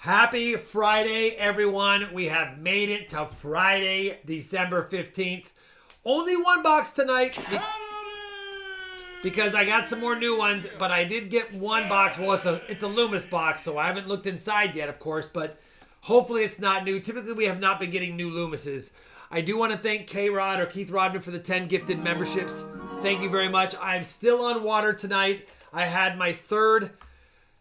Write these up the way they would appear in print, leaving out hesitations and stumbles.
Happy Friday, everyone. We have made it to Friday, December 15th. Only one box tonight because I got some more new ones, but I did get one box. Well, it's a Loomis box, so I haven't looked inside yet, of course, but hopefully it's not new. Typically, we have not been getting new Loomises. I do want to thank K-Rod or Keith Rodman for the 10 gifted memberships. Thank you very much. I'm still on water tonight. I had my third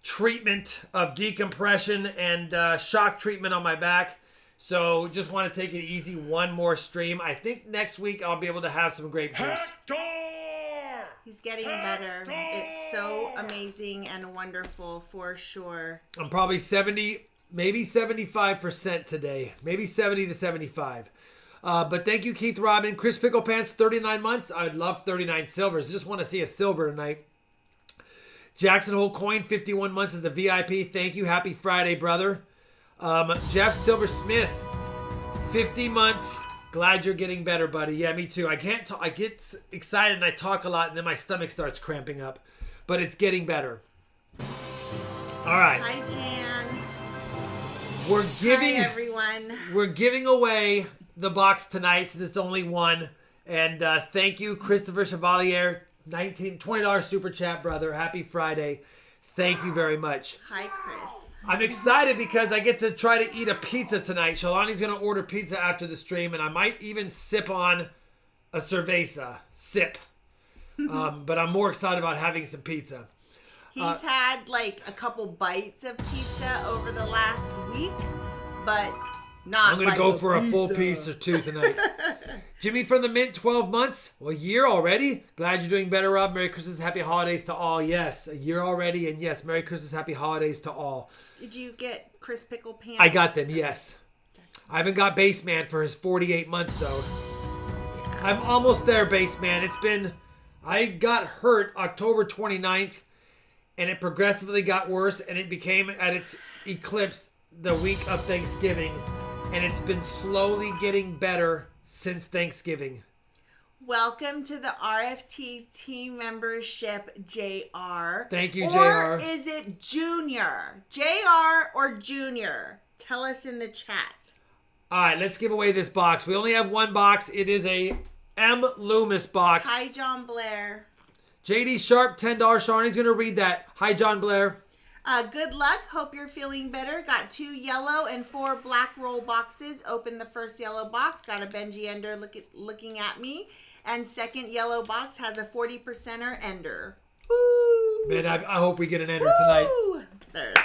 treatment of decompression and shock treatment on my back. So just want to take it easy. One more stream. I think next week I'll be able to have some grape juice. He's getting better. It's so amazing and wonderful for sure. I'm probably 70, maybe 75% today. Maybe 70 to 75. But thank you, Keith Robin. Chris Pickle Pants, 39 months. I would love 39 silvers. Just want to see a silver tonight. Jackson Hole Coin, 51 months as the VIP. Thank you. Happy Friday, brother. Jeff Silver Smith, 50 months. Glad you're getting better, buddy. Yeah, me too. I can't talk. I get excited and I talk a lot and then my stomach starts cramping up. But it's getting better. All right. Hi, Jan. Hi, everyone. We're giving away the box tonight since it's only one. And thank you, Christopher Chevalier. $20 super chat, brother. Happy Friday. Thank you very much. Hi, Chris. I'm excited because I get to try to eat a pizza tonight. Shalani's going to order pizza after the stream, and I might even sip on a cerveza. Sip. But I'm more excited about having some pizza. He's had like a couple bites of pizza over the last week, but not. I'm going to go for a full piece or two tonight. Jimmy from the Mint, 12 months. Well, a year already. Glad you're doing better, Rob. Merry Christmas, Happy Holidays to all. Yes, a year already. And yes, Merry Christmas, Happy Holidays to all. Did you get Chris Pickle Pants? I got them, yes. I haven't got Baseman for his 48 months, though. Yeah. I'm almost there, Baseman. I got hurt October 29th, and it progressively got worse, and it became at its eclipse the week of Thanksgiving. And it's been slowly getting better since Thanksgiving. Welcome to the RFT team membership, JR. Thank you, JR. Or is it Junior? JR or Junior? Tell us in the chat. All right, let's give away this box. We only have one box. It is a M. Loomis box. Hi, John Blair. JD Sharp, $10. Sharnie's going to read that. Hi, John Blair. Good luck. Hope you're feeling better. Got 2 yellow and 4 black roll boxes. Open the first yellow box. Got a Benji Ender looking at me. And second yellow box has a 40%er Ender. Woo! Man, I hope we get an Ender tonight. There.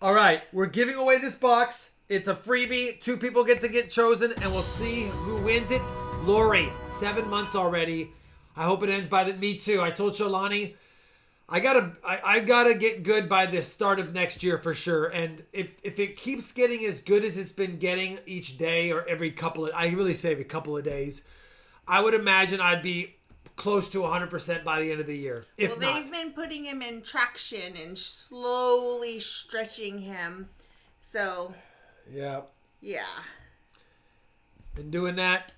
All right. We're giving away this box. It's a freebie. 2 people get to get chosen. And we'll see who wins it. Lori, 7 months already. I hope it ends by me too. I told Shalani I gotta get good by the start of next year for sure. And if it keeps getting as good as it's been getting each day or every couple of days, I would imagine I'd be close to 100% by the end of the year. They've been putting him in traction and slowly stretching him. So yeah. Been doing that.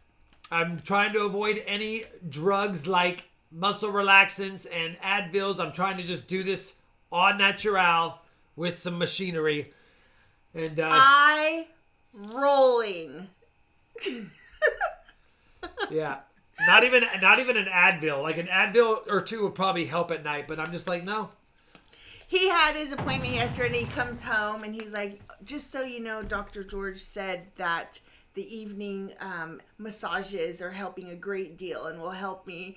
I'm trying to avoid any drugs like muscle relaxants and Advils. I'm trying to just do this au natural with some machinery. And rolling. Yeah. Not even an Advil. Like an Advil or 2 would probably help at night, but I'm just like, no. He had his appointment yesterday. He comes home and he's like, just so you know, Dr. George said that the evening massages are helping a great deal and will help me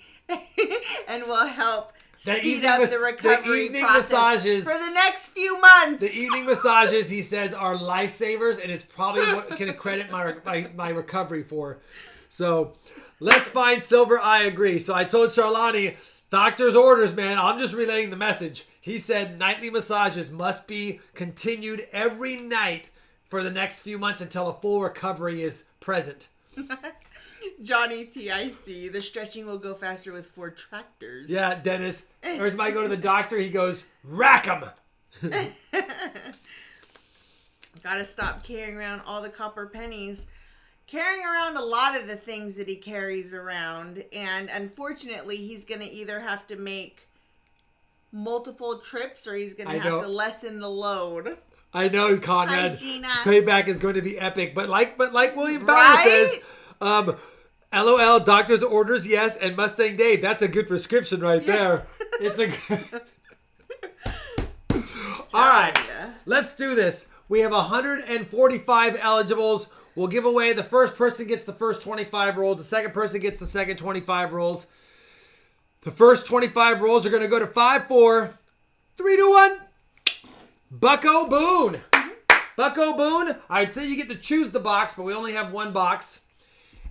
and will help speed up the recovery process massages, for the next few months. The evening massages, he says, are lifesavers, and it's probably what can credit my recovery for. So let's find silver. I agree. So I told Charlani, doctor's orders, man. I'm just relaying the message. He said nightly massages must be continued every night for the next few months until a full recovery is present. Johnny TIC, the stretching will go faster with 4 tractors. Yeah, Dennis. Every time I go to the doctor, he goes, rack 'em. Gotta stop carrying around all the copper pennies. Carrying around a lot of the things that he carries around. And unfortunately, he's going to either have to make multiple trips or he's going to have to lessen the load. I know, Conrad. Hi, Gina. Payback is going to be epic. But like William Fowler Right? says, LOL, doctor's orders, yes, and Mustang Dave. That's a good prescription right there. It's a good... All right, let's do this. We have 145 eligibles. We'll give away, the first person gets the first 25 rolls. The second person gets the second 25 rolls. The first 25 rolls are going to go to 5, 4, 3, 2, 1. Bucko Boone. Bucko Boone, I'd say you get to choose the box, but we only have one box.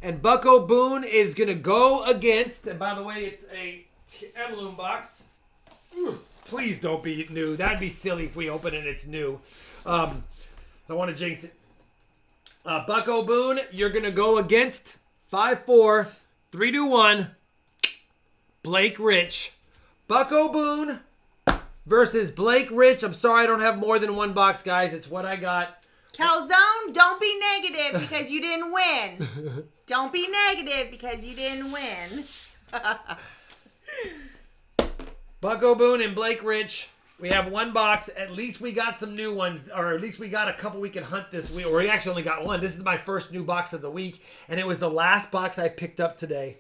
And Bucko Boone is going to go against, and by the way, it's a heirloom box. Please don't be new. That'd be silly if we open it and it's new. I don't want to jinx it. Bucko Boone, you're going to go against 5, 4, 3, 2, 1. Blake Rich. Bucko Boone versus Blake Rich. I'm sorry I don't have more than one box, guys. It's what I got. Calzone, don't be negative because you didn't win. Don't be negative because you didn't win. Bucko Boone and Blake Rich. We have one box. At least we got some new ones, or at least we got a couple we can hunt this week. Or we actually only got one. This is my first new box of the week, and it was the last box I picked up today.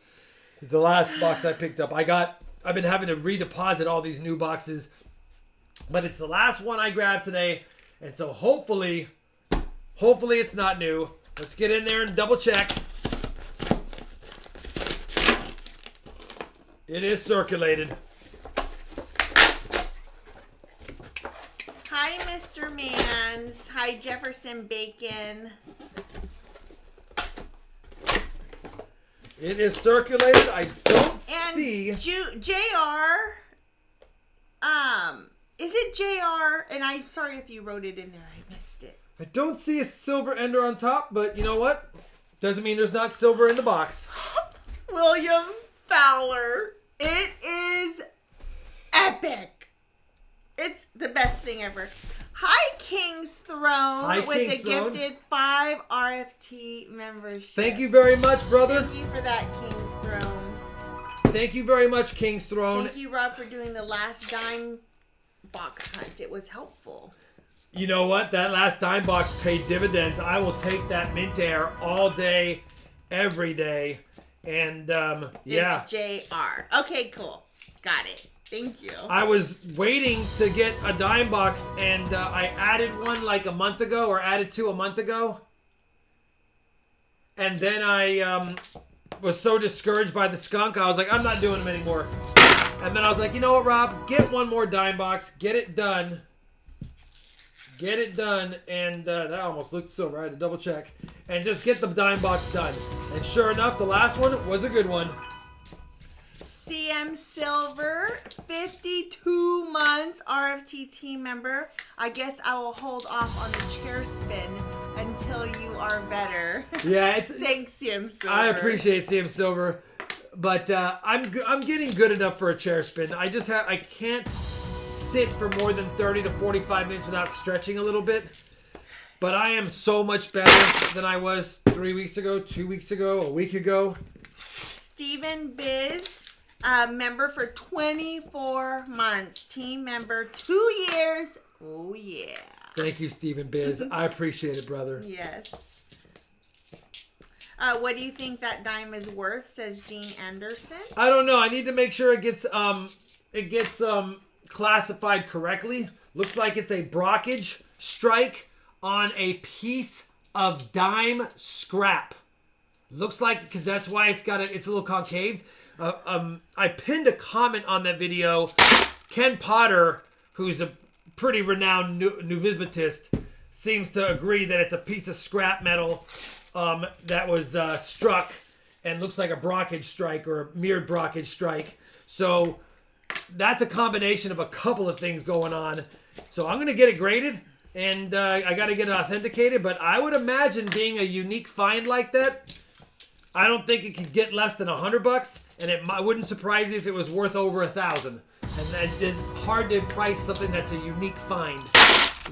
It's the last box I picked up. I've been having to redeposit all these new boxes, but it's the last one I grabbed today, and so hopefully it's not new. Let's get in there and double check. It is circulated. Hi, Mr. Mans. Hi, Jefferson Bacon. It is circulated. I don't And see. JR. Is it JR? And I'm sorry if you wrote it in there. I missed it. I don't see a silver ender on top, but you know what? Doesn't mean there's not silver in the box. William Fowler. It is epic. It's the best thing ever. Hi, King's Throne, with King's a Throne. gifted 5 RFT membership. Thank you very much, brother. Thank you for that, King's Throne. Thank you very much, King's Throne. Thank you, Rob, for doing the last dime box hunt. It was helpful. You know what? That last dime box paid dividends. I will take that mint air all day, every day. And, yeah. It's JR. Okay, cool. Got it. Thank you. I was waiting to get a dime box, and I added one like a month ago, or added 2 a month ago. And then I was so discouraged by the skunk, I was like, I'm not doing them anymore. And then I was like, you know what, Rob? Get one more dime box. Get it done. Get it done. And that almost looked silver. I had to double check. And just get the dime box done. And sure enough, the last one was a good one. CM Silver, 52 months, RFT team member. I guess I will hold off on the chair spin until you are better. Yeah, Thanks, CM Silver. I appreciate CM Silver, but I'm getting good enough for a chair spin. I can't sit for more than 30 to 45 minutes without stretching a little bit. But I am so much better than I was 3 weeks ago, 2 weeks ago, a week ago. Stephen Biz. Member for 24 months. Team member 2 years. Oh, yeah. Thank you, Stephen Biz. I appreciate it, brother. Yes. What do you think that dime is worth, says Gene Anderson? I don't know. I need to make sure it gets classified correctly. Looks like it's a brockage strike on a piece of dime scrap. Looks like, because that's why it's a little concave. I pinned a comment on that video. Ken Potter, who's a pretty renowned numismatist, seems to agree that it's a piece of scrap metal that was struck and looks like a brockage strike or a mirrored brockage strike. So that's a combination of a couple of things going on. So I'm going to get it graded, and I got to get it authenticated. But I would imagine, being a unique find like that, I don't think it could get less than $100, and it wouldn't surprise me if it was worth over $1,000. And it's hard to price something that's a unique find.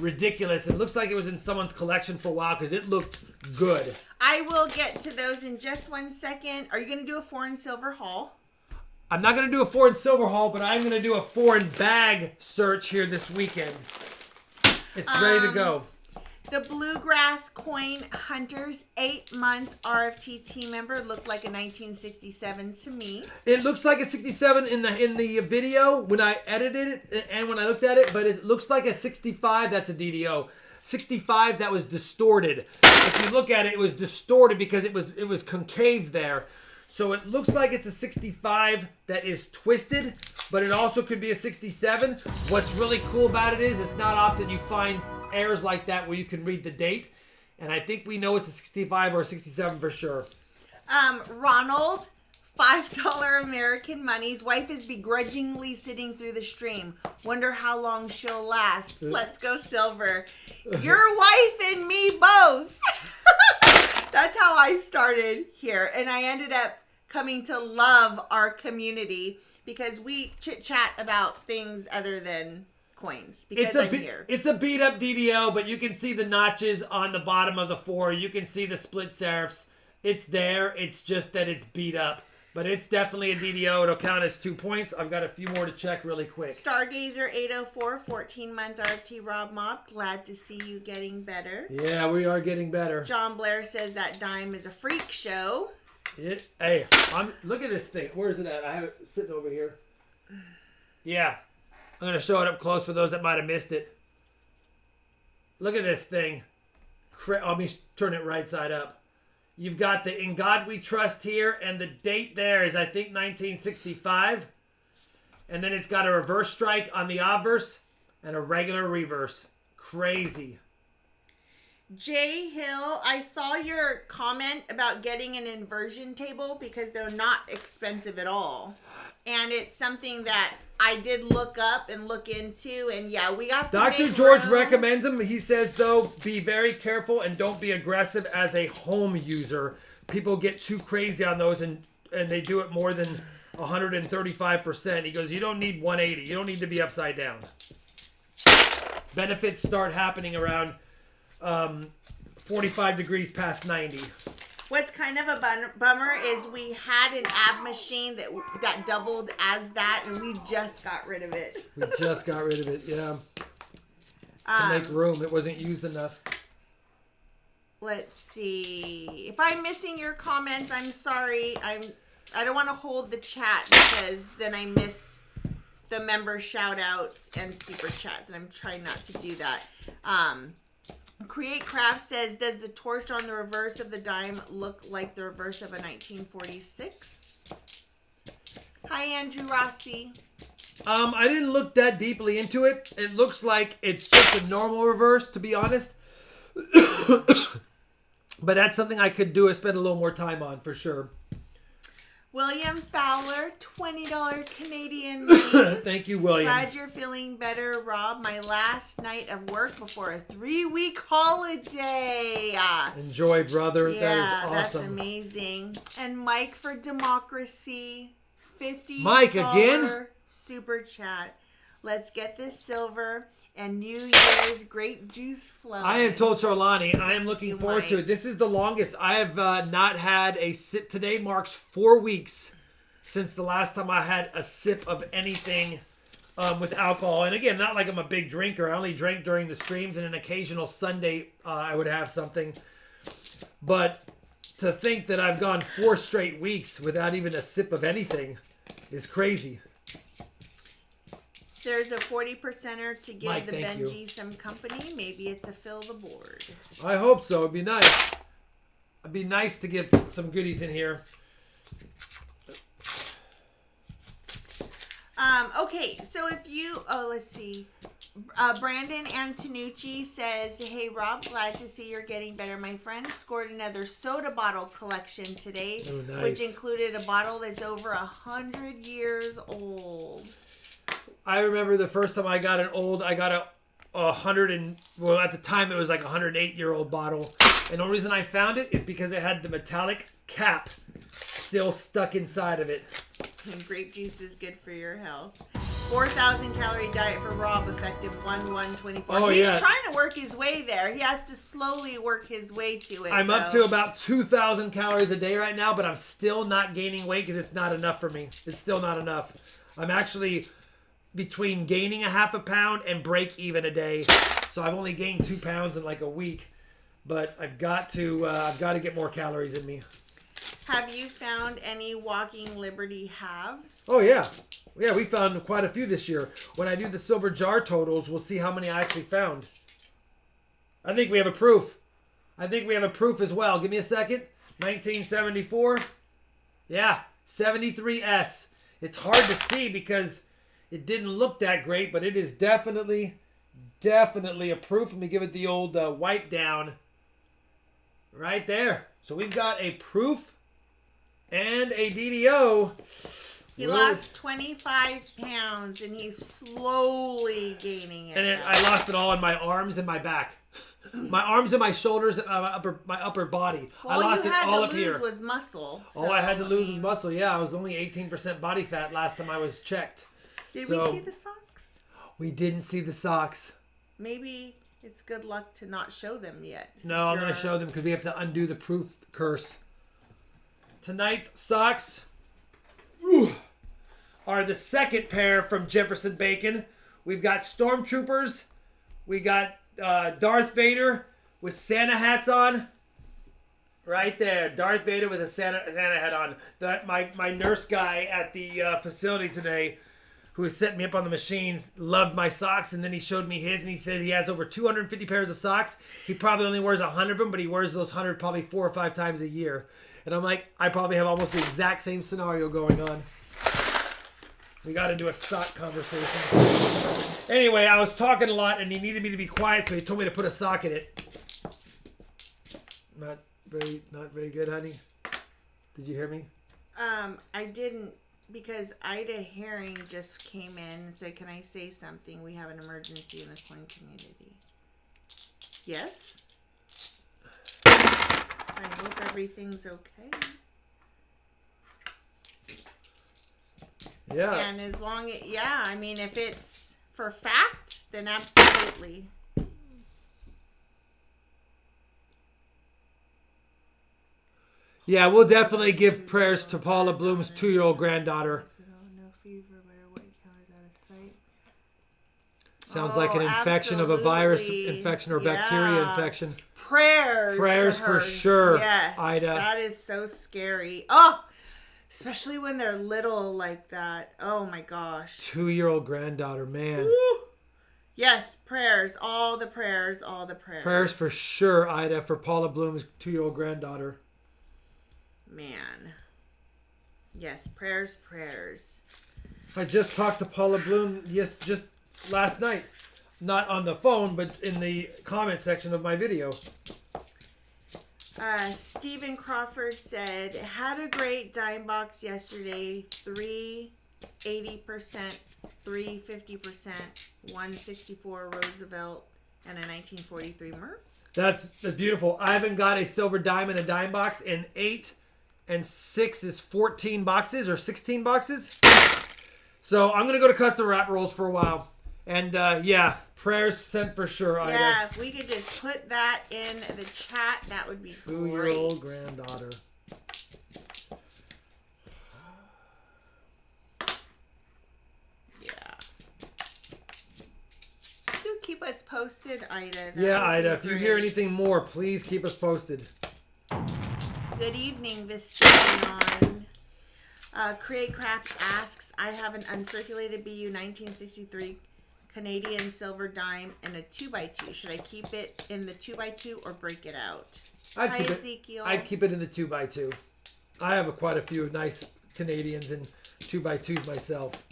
Ridiculous. It looks like it was in someone's collection for a while because it looked good. I will get to those in just 1 second. Are you going to do a foreign silver haul? I'm not going to do a foreign silver haul, but I'm going to do a foreign bag search here this weekend. It's ready to go. The Bluegrass Coin Hunters 8 months RFT team member looked like a 1967 to me. It looks like a 67 in the video when I edited it and when I looked at it, but it looks like a 65. That's a DDO. 65 that was distorted. If you look at it, it was distorted because it was concave there. So it looks like it's a 65 that is twisted, but it also could be a 67. What's really cool about it is it's not often you find errors like that where you can read the date. And I think we know it's a 65 or a 67 for sure. Ronald, $5 American money. His wife is begrudgingly sitting through the stream. Wonder how long she'll last. Let's go silver. Your wife and me both. That's how I started here. And I ended up coming to love our community because we chit-chat about things other than coins. Because I'm here. It's a beat-up DDO, but you can see the notches on the bottom of the 4. You can see the split serifs. It's there. It's just that it's beat up. But it's definitely a DDO. It'll count as 2 points. I've got a few more to check really quick. Stargazer 804, 14 months RFT Rob Mop. Glad to see you getting better. Yeah, we are getting better. John Blair says that dime is a freak show. Hey, look at this thing. Where is it at? I have it sitting over here. Yeah. I'm going to show it up close for those that might have missed it. Look at this thing. Let me turn it right side up. You've got the In God We Trust here, and the date there is, I think, 1965. And then it's got a reverse strike on the obverse and a regular reverse. Crazy. Jay Hill, I saw your comment about getting an inversion table because they're not expensive at all. And it's something that I did look up and look into, and yeah, we got Dr. George recommends them. He says, though, be very careful and don't be aggressive as a home user. People get too crazy on those, and they do it more than 135%. He goes, you don't need 180. You don't need to be upside down. Benefits start happening around 45 degrees past 90. What's kind of a bummer is we had an ab machine that doubled as that, and we just got rid of it. We just got rid of it, yeah. To make room. It wasn't used enough. Let's see. If I'm missing your comments, I'm sorry. I don't want to hold the chat because then I miss the member shout outs and super chats, and I'm trying not to do that. Create Craft says, does the torch on the reverse of the dime look like the reverse of a 1946? Hi, Andrew Rossi. I didn't look that deeply into it. It looks like it's just a normal reverse, to be honest. But that's something I could do. I spend a little more time on, for sure. William Fowler, $20 Canadian raise. Thank you, William. Glad you're feeling better, Rob. My last night of work before a 3-week holiday. Enjoy, brother. Yeah, that is awesome. That's amazing. And Mike for Democracy, $50 Mike again? super chat. Let's get this silver and New Year's grape juice flowing. I have told Charlani I am looking forward to it. This is the longest. I have not had a sip. Today marks 4 weeks since the last time I had a sip of anything with alcohol. And again, not like I'm a big drinker. I only drink during the streams, and an occasional Sunday I would have something. But to think that I've gone 4 straight weeks without even a sip of anything is crazy. There's a 40%er to give Mike, the thank Benji you. some company. Maybe it's a fill the board. I hope so. It'd be nice. It'd be nice to get some goodies in here. Okay, so if you, let's see. Brandon Antonucci says, hey, Rob, glad to see you're getting better. My friend scored another soda bottle collection today, Oh, nice. which included a bottle that's over 100 years old. I remember the first time I got I got a 100 and, well, at the time it was like a 108-year-old bottle. And the only reason I found it is because it had the metallic cap still stuck inside of it. And grape juice is good for your health. 4,000 calorie diet for Rob, effective 1/1/24. Oh, He's yeah. trying to work his way there. He has to slowly work his way to it. I'm up to about 2,000 calories a day right now, but I'm still not gaining weight because it's not enough for me. It's still not enough. I'm actually between gaining a half a pound and break even a day. So I've only gained 2 pounds in like a week, but I've got to get more calories in me. Have you found any Walking Liberty halves? Oh yeah. Yeah, we found quite a few this year. When I do the silver jar totals, we'll see how many I actually found. I think we have a proof. I think we have a proof as well. Give me a second. 1974. Yeah, 73S. It's hard to see because it didn't look that great, but it is definitely a proof. Let me give it the old wipe down. Right there. So we've got a proof and a DDO. He lost 25 pounds, and he's slowly gaining it. And I lost it all in my arms and my back. My arms and my shoulders and my upper body. All I lost you it had all to up lose here. was muscle. All I had to lose was muscle. Yeah, I was only 18% body fat last time I was checked. Did we see the socks? We didn't see the socks. Maybe it's good luck to not show them yet. No, I'm going to show them because we have to undo the proof curse. Tonight's socks are the second pair from Jefferson Bacon. We've got Stormtroopers. We got Darth Vader with Santa hats on. Right there. Darth Vader with a Santa hat on. My nurse guy at the facility today, who was setting me up on the machines, loved my socks, and then he showed me his, and he said he has over 250 pairs of socks. He probably only wears 100 of them, but he wears those 100 probably 4 or 5 times a year. And I'm like, I probably have almost the exact same scenario going on. We got into a sock conversation. Anyway, I was talking a lot, and he needed me to be quiet, so he told me to put a sock in it. Not very good, honey. Did you hear me? I didn't, because Ida Herring just came in and said, "Can I say something? We have an emergency in the coin community." Yes. I hope everything's okay. Yeah. And as long as, I mean, if it's for fact, then absolutely. Yeah, we'll definitely give prayers to Paula Bloom's 2-year-old granddaughter. No fever, but her weight count is out of sight. Sounds like an infection of a virus infection or bacteria infection. Prayers for sure. Yes, Ida. That is so scary. Oh, especially when they're little like that. Oh my gosh. 2-year-old granddaughter, man. Woo. Yes, prayers. All the prayers. All the prayers. Prayers for sure, Ida, for Paula Bloom's 2-year-old granddaughter. Man. Yes, prayers. I just talked to Paula Bloom just last night. Not on the phone, but in the comment section of my video. Stephen Crawford said, had a great dime box yesterday. 3 80%, 3 50%, 164 Roosevelt, and a 1943 Merc. That's beautiful. I haven't got a silver dime in a dime box in 8 and 6 is 14 boxes or 16 boxes. So I'm going to go to custom wrap rolls for a while. And prayers sent for sure, Ida. Yeah, if we could just put that in the chat, that would be great. 2-year-old granddaughter. Yeah. Do keep us posted, Ida. Yeah, Ida. If you hear anything more, please keep us posted. Good evening, Vistinon. Create Craft asks, I have an uncirculated BU 1963 Canadian silver dime and a 2x2. Should I keep it in the 2x2 or break it out? Hi, Ezekiel. I'd keep it in the 2x2. I have quite a few nice Canadians in 2x2s myself.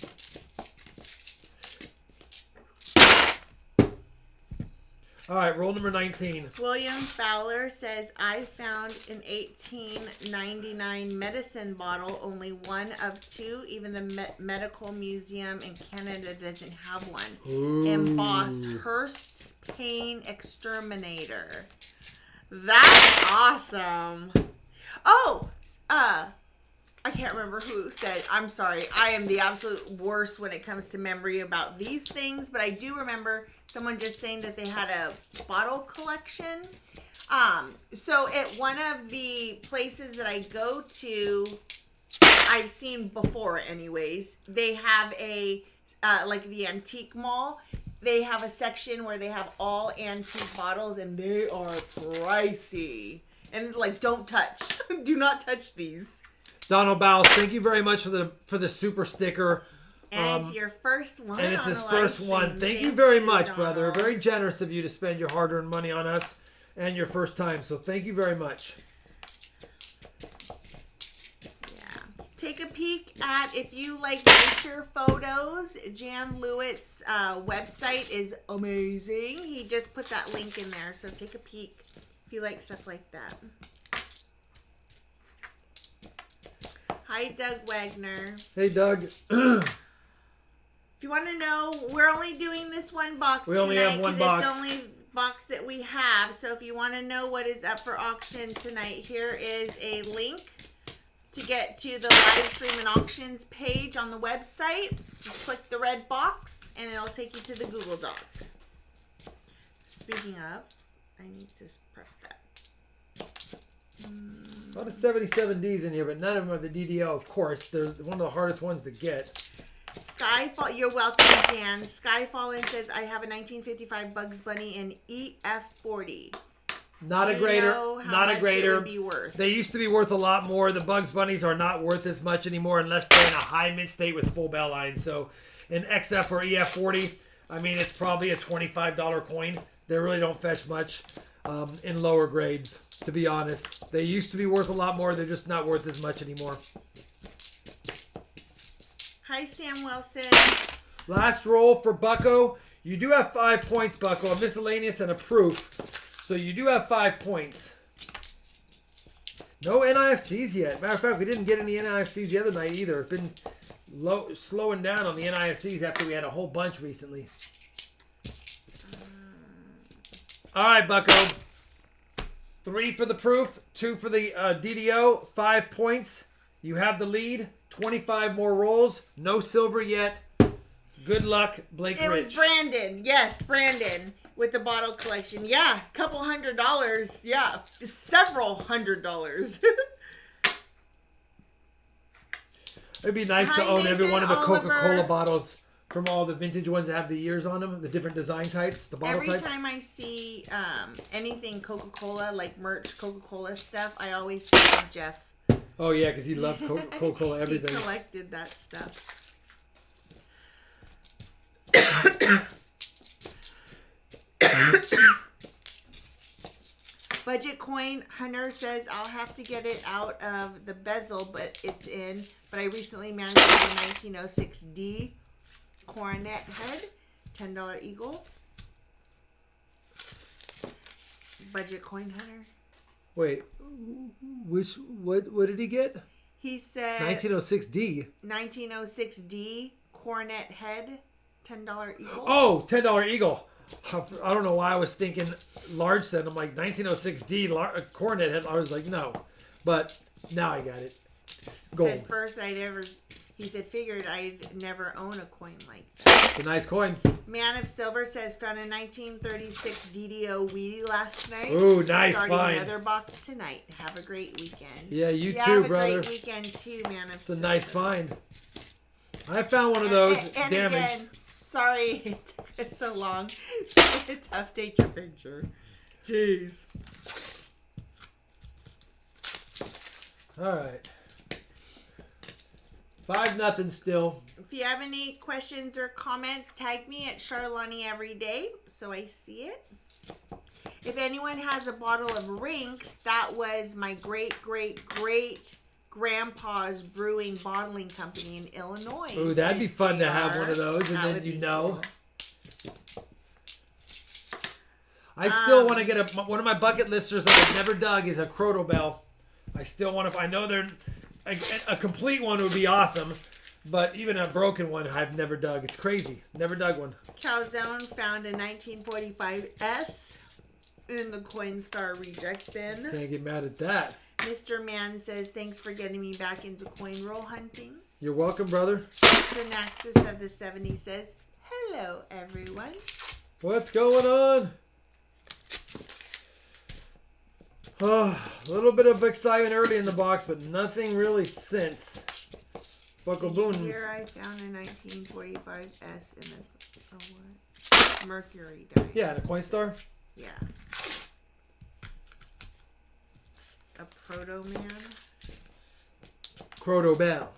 All right, roll number 19. William Fowler says, I found an 1899 medicine bottle, only one of 2. Even the medical museum in Canada doesn't have one. Ooh. Embossed Hearst's Pain Exterminator. That's awesome. Oh, I can't remember who said, I'm sorry, I am the absolute worst when it comes to memory about these things, but I do remember someone just saying that they had a bottle collection. So at one of the places that I go to, I've seen before anyways, they have a like the antique mall, they have a section where they have all antique bottles, and they are pricey. And like, don't touch. Do not touch these. Donald Bowles, thank you very much for the super sticker. And it's your first one. And it's on his the first live one. stream. Thank you very much, Donald. brother. Very generous of you to spend your hard-earned money on us and your first time. So thank you very much. Yeah. Take a peek at, if you like nature photos, Jan Lewitt's website is amazing. He just put that link in there. So take a peek if you like stuff like that. Hi, Doug Wagner. Hey, Doug. If you want to know, we're only doing this one box. We only have one box. It's the only box that we have. So if you want to know what is up for auction tonight, here is a link to get to the live stream and auctions page on the website. Just click the red box and it'll take you to the Google Docs. Speaking of, I need to prep that. A lot of 77Ds in here, but none of them are the DDO, of course. They're one of the hardest ones to get. Skyfall, you're welcome, Dan. Skyfallen says, I have a 1955 Bugs Bunny in EF40. Not a grader. Not a grader. It would be worth? They used to be worth a lot more. The Bugs Bunnies are not worth as much anymore unless they're in a high mint state with full bell line. So in XF or EF40, I mean, it's probably a $25 coin. They really don't fetch much in lower grades, to be honest. They used to be worth a lot more. They're just not worth as much anymore. Hi, Sam Wilson. Last roll for Bucko. You do have 5 points, Bucko. A miscellaneous and a proof. So you do have 5 points. No NIFCs yet. Matter of fact, we didn't get any NIFCs the other night either. It's been slowing down on the NIFCs after we had a whole bunch recently. All right, Bucko. 3 for the proof, 2 for the DDO, 5 points. You have the lead. 25 more rolls. No silver yet. Good luck, Blake Rich. It was Brandon. Yes, Brandon with the bottle collection. Yeah, couple $100. Yeah, several $100. It'd be nice to Hi, own every Nathan one of the Oliver. Coca-Cola bottles from all the vintage ones that have the years on them, the different design types, the bottle Every types. time I see anything Coca-Cola, like merch Coca-Cola stuff, I always think of Jeff. Oh, yeah, because he loved Coca-Cola everything. He collected that stuff. Budget Coin Hunter says, I'll have to get it out of the bezel, but it's in. But I recently managed a 1906D coronet head, $10 eagle. Budget Coin Hunter. Wait, what did he get? He said 1906D. 1906D coronet head, $10 eagle. Oh, $10 eagle. I don't know why I was thinking large set. I'm like 1906D coronet head. I was like, no, but now I got it. Gold. Said first he said figured I'd never own a coin like that. It's a nice coin. Man of Silver says found a 1936 DDO Wheatie last night. Ooh, nice Starting find. another box tonight. Have a great weekend. Yeah, you too, have a brother. great weekend too, Man of It's Silver. a nice find. I found one of those. And Damaged. again, sorry it took us so long to update your picture. Jeez. All right. 5-0 still. If you have any questions or comments, tag me at Charlani every day so I see it. If anyone has a bottle of Rinks, that was my great grandpa's brewing bottling company in Illinois. Ooh, that'd be fun to have JR. one of those, and That then would you be know. cool. I still want to get one of my bucket listers that I've never dug is a Croto Bell. I still want to. I know they're a complete one would be awesome, but even a broken one I've never dug. It's crazy. Never dug one. Calzone found a 1945 S in the Coinstar reject bin. Can't get mad at that. Mr. Man says, thanks for getting me back into coin roll hunting. You're welcome, brother. The Naxus of the 70s says, hello, everyone. What's going on? Oh, a little bit of excitement early in the box, but nothing really since. Buckle Boone. Here I found a 1945 S in a what? Mercury diamond. Yeah, and a Coinstar. Yeah. A Proto Man. Croto Bell.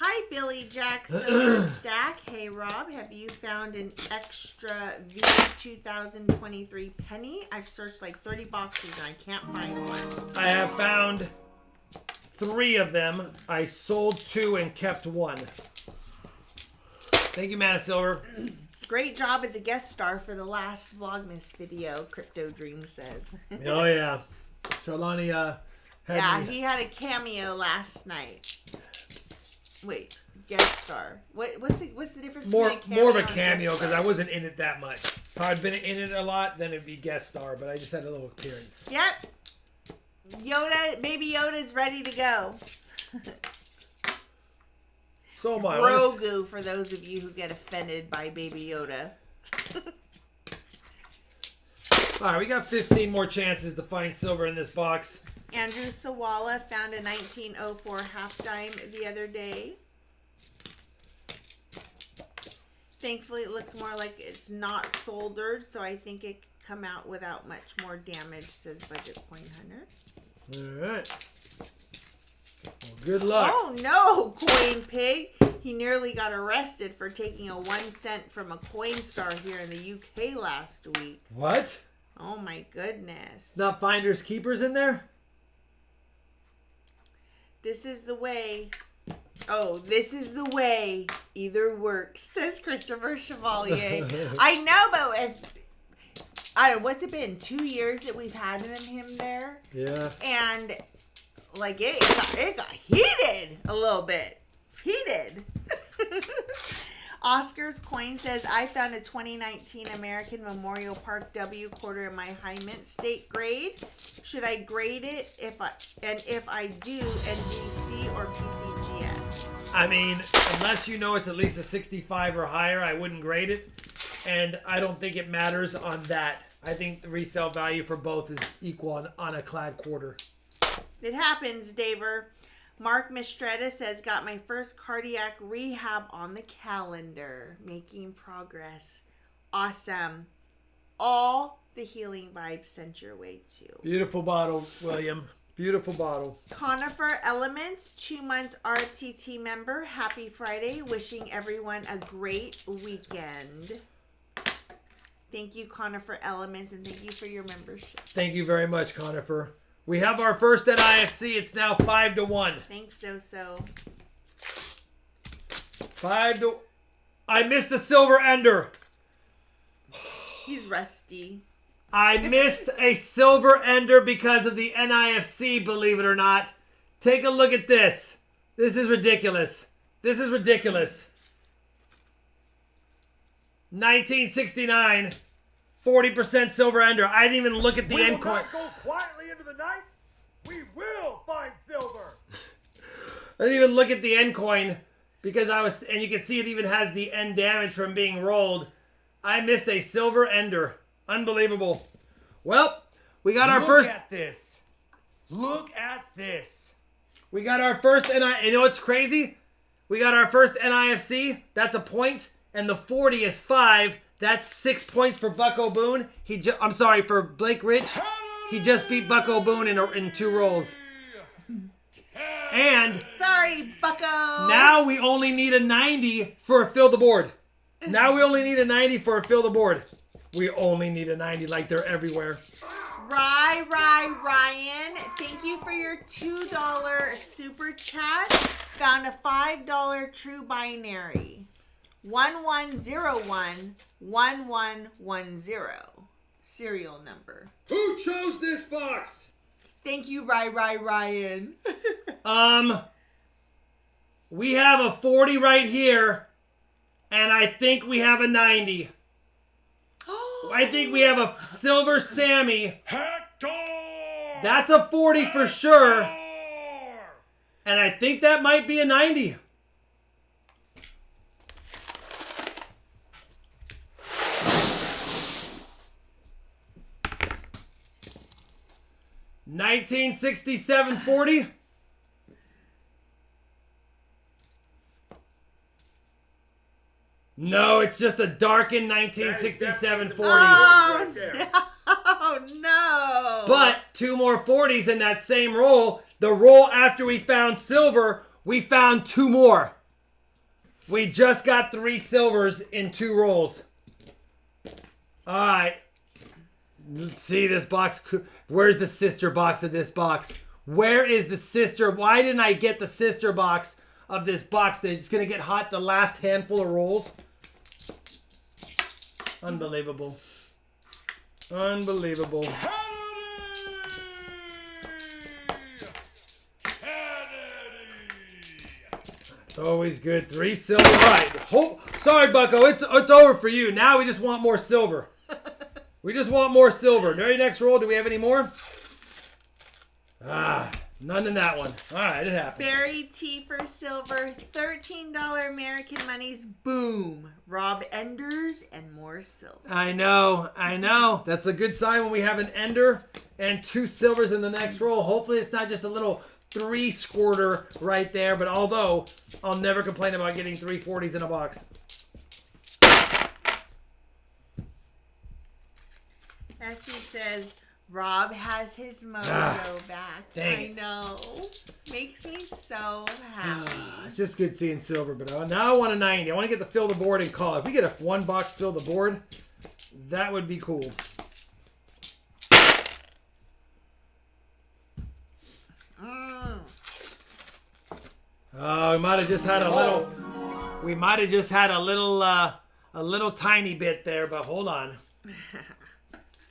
Hi Billy Jack Silver Stack. Hey Rob, have you found an extra V 2023 penny? I've searched like 30 boxes and I can't find one. I have found 3 of them. I sold 2 and kept 1. Thank you, Mana Silver. Great job as a guest star for the last Vlogmas video, Crypto Dream says. Oh yeah, Charlani had me. He had a cameo last night. Wait, guest star. What's the difference More between a cameo of a and cameo guest because star? I wasn't in it that much. If I'd been in it a lot, then it'd be guest star. But I just had a little appearance. Yep. Yoda, baby Yoda's ready to go. So am I. Grogu for those of you who get offended by Baby Yoda. All right, we got 15 more chances to find silver in this box. Andrew Sawala found a 1904 half dime the other day. Thankfully, it looks more like it's not soldered, so I think it could come out without much more damage, says Budget Coin Hunter. All right. Well, good luck. Oh no, Coin Pig! He nearly got arrested for taking a 1 cent from a Coinstar here in the UK last week. What? Oh my goodness. Not finders keepers in there? This is the way. Oh, this is the way. Either works, says Christopher Chevalier. I know, but I don't know, what's it been? 2 years that we've had him there? Yeah. And like it got heated a little bit. Heated. Oscar's Coin says, I found a 2019 American Memorial Park W quarter in my high mint state grade. Should I grade it if I do NGC or PCGS? I mean, unless you know it's at least a 65 or higher, I wouldn't grade it. And I don't think it matters on that. I think the resale value for both is equal on a clad quarter. It happens, Daver. Mark Mistretta says, got my first cardiac rehab on the calendar. Making progress. Awesome. All the healing vibes sent your way too. Beautiful bottle, William. Beautiful bottle. Conifer Elements, 2 months RTT member. Happy Friday. Wishing everyone a great weekend. Thank you, Conifer Elements, and thank you for your membership. Thank you very much, Conifer. We have our first NIFC. It's now 5-1. Thanks, So. 5-. I missed the silver ender. He's rusty. I missed a silver ender because of the NIFC, believe it or not. Take a look at this. This is ridiculous. This is ridiculous. 1969. 40% silver ender. I didn't even look at the end coin. Go quietly into the night. We will find silver. I didn't even look at the end coin because and you can see it even has the end damage from being rolled. I missed a silver ender. Unbelievable. Well, we got our first. Look at this. Look at this. We got our first You know what's crazy? We got our first NIFC. That's a point, and the 40 is 5. That's 6 points for Bucko Boone. I'm sorry, for Blake Rich. He just beat Bucko Boone in 2 rolls. And Sorry, Bucko. now we only need a 90 for a fill the board. Now we only need a 90 for a fill the board. We only need a 90 like they're everywhere. Ryan, thank you for your $2 super chat. Found a $5 true binary. 11011110 serial number. Who chose this box? Thank you, Ryan. We have a 40 right here, and I think we have a 90. I think we have a silver Sammy. Hector! That's a 40 for sure. And I think that might be a 90. 1967-40. No, it's just a darkened 1967-40. Oh, Right there. no. But 2 more 40s in that same roll. The roll after we found silver, we found 2 more. We just got 3 silvers in 2 rolls. All right. Let's see this box. Where's the sister box of this box? Where is the sister? Why didn't I get the sister box of this box? It's going to get hot the last handful of rolls. Unbelievable. Unbelievable. It's always good. 3 silver. All right. Sorry, Bucko. It's over for you. Now we just want more silver. We just want more silver. Very next roll. Do we have any more? None in that one. All right, it happened. Barry T for silver, $13 American monies. Boom. Rob Enders and more silver. I know. That's a good sign when we have an ender and 2 silvers in the next roll. Hopefully it's not just a little 3 squirter right there. But although I'll never complain about getting 3 40s in a box. Essie says, Rob has his mojo back. dang I it. know. Makes me so happy. It's just good seeing silver. But now I want a 90. I want to get the fill the board and call. If we get a 1 box fill the board, that would be cool. Oh, we might have just had a little. We might have just had a little tiny bit there, but hold on.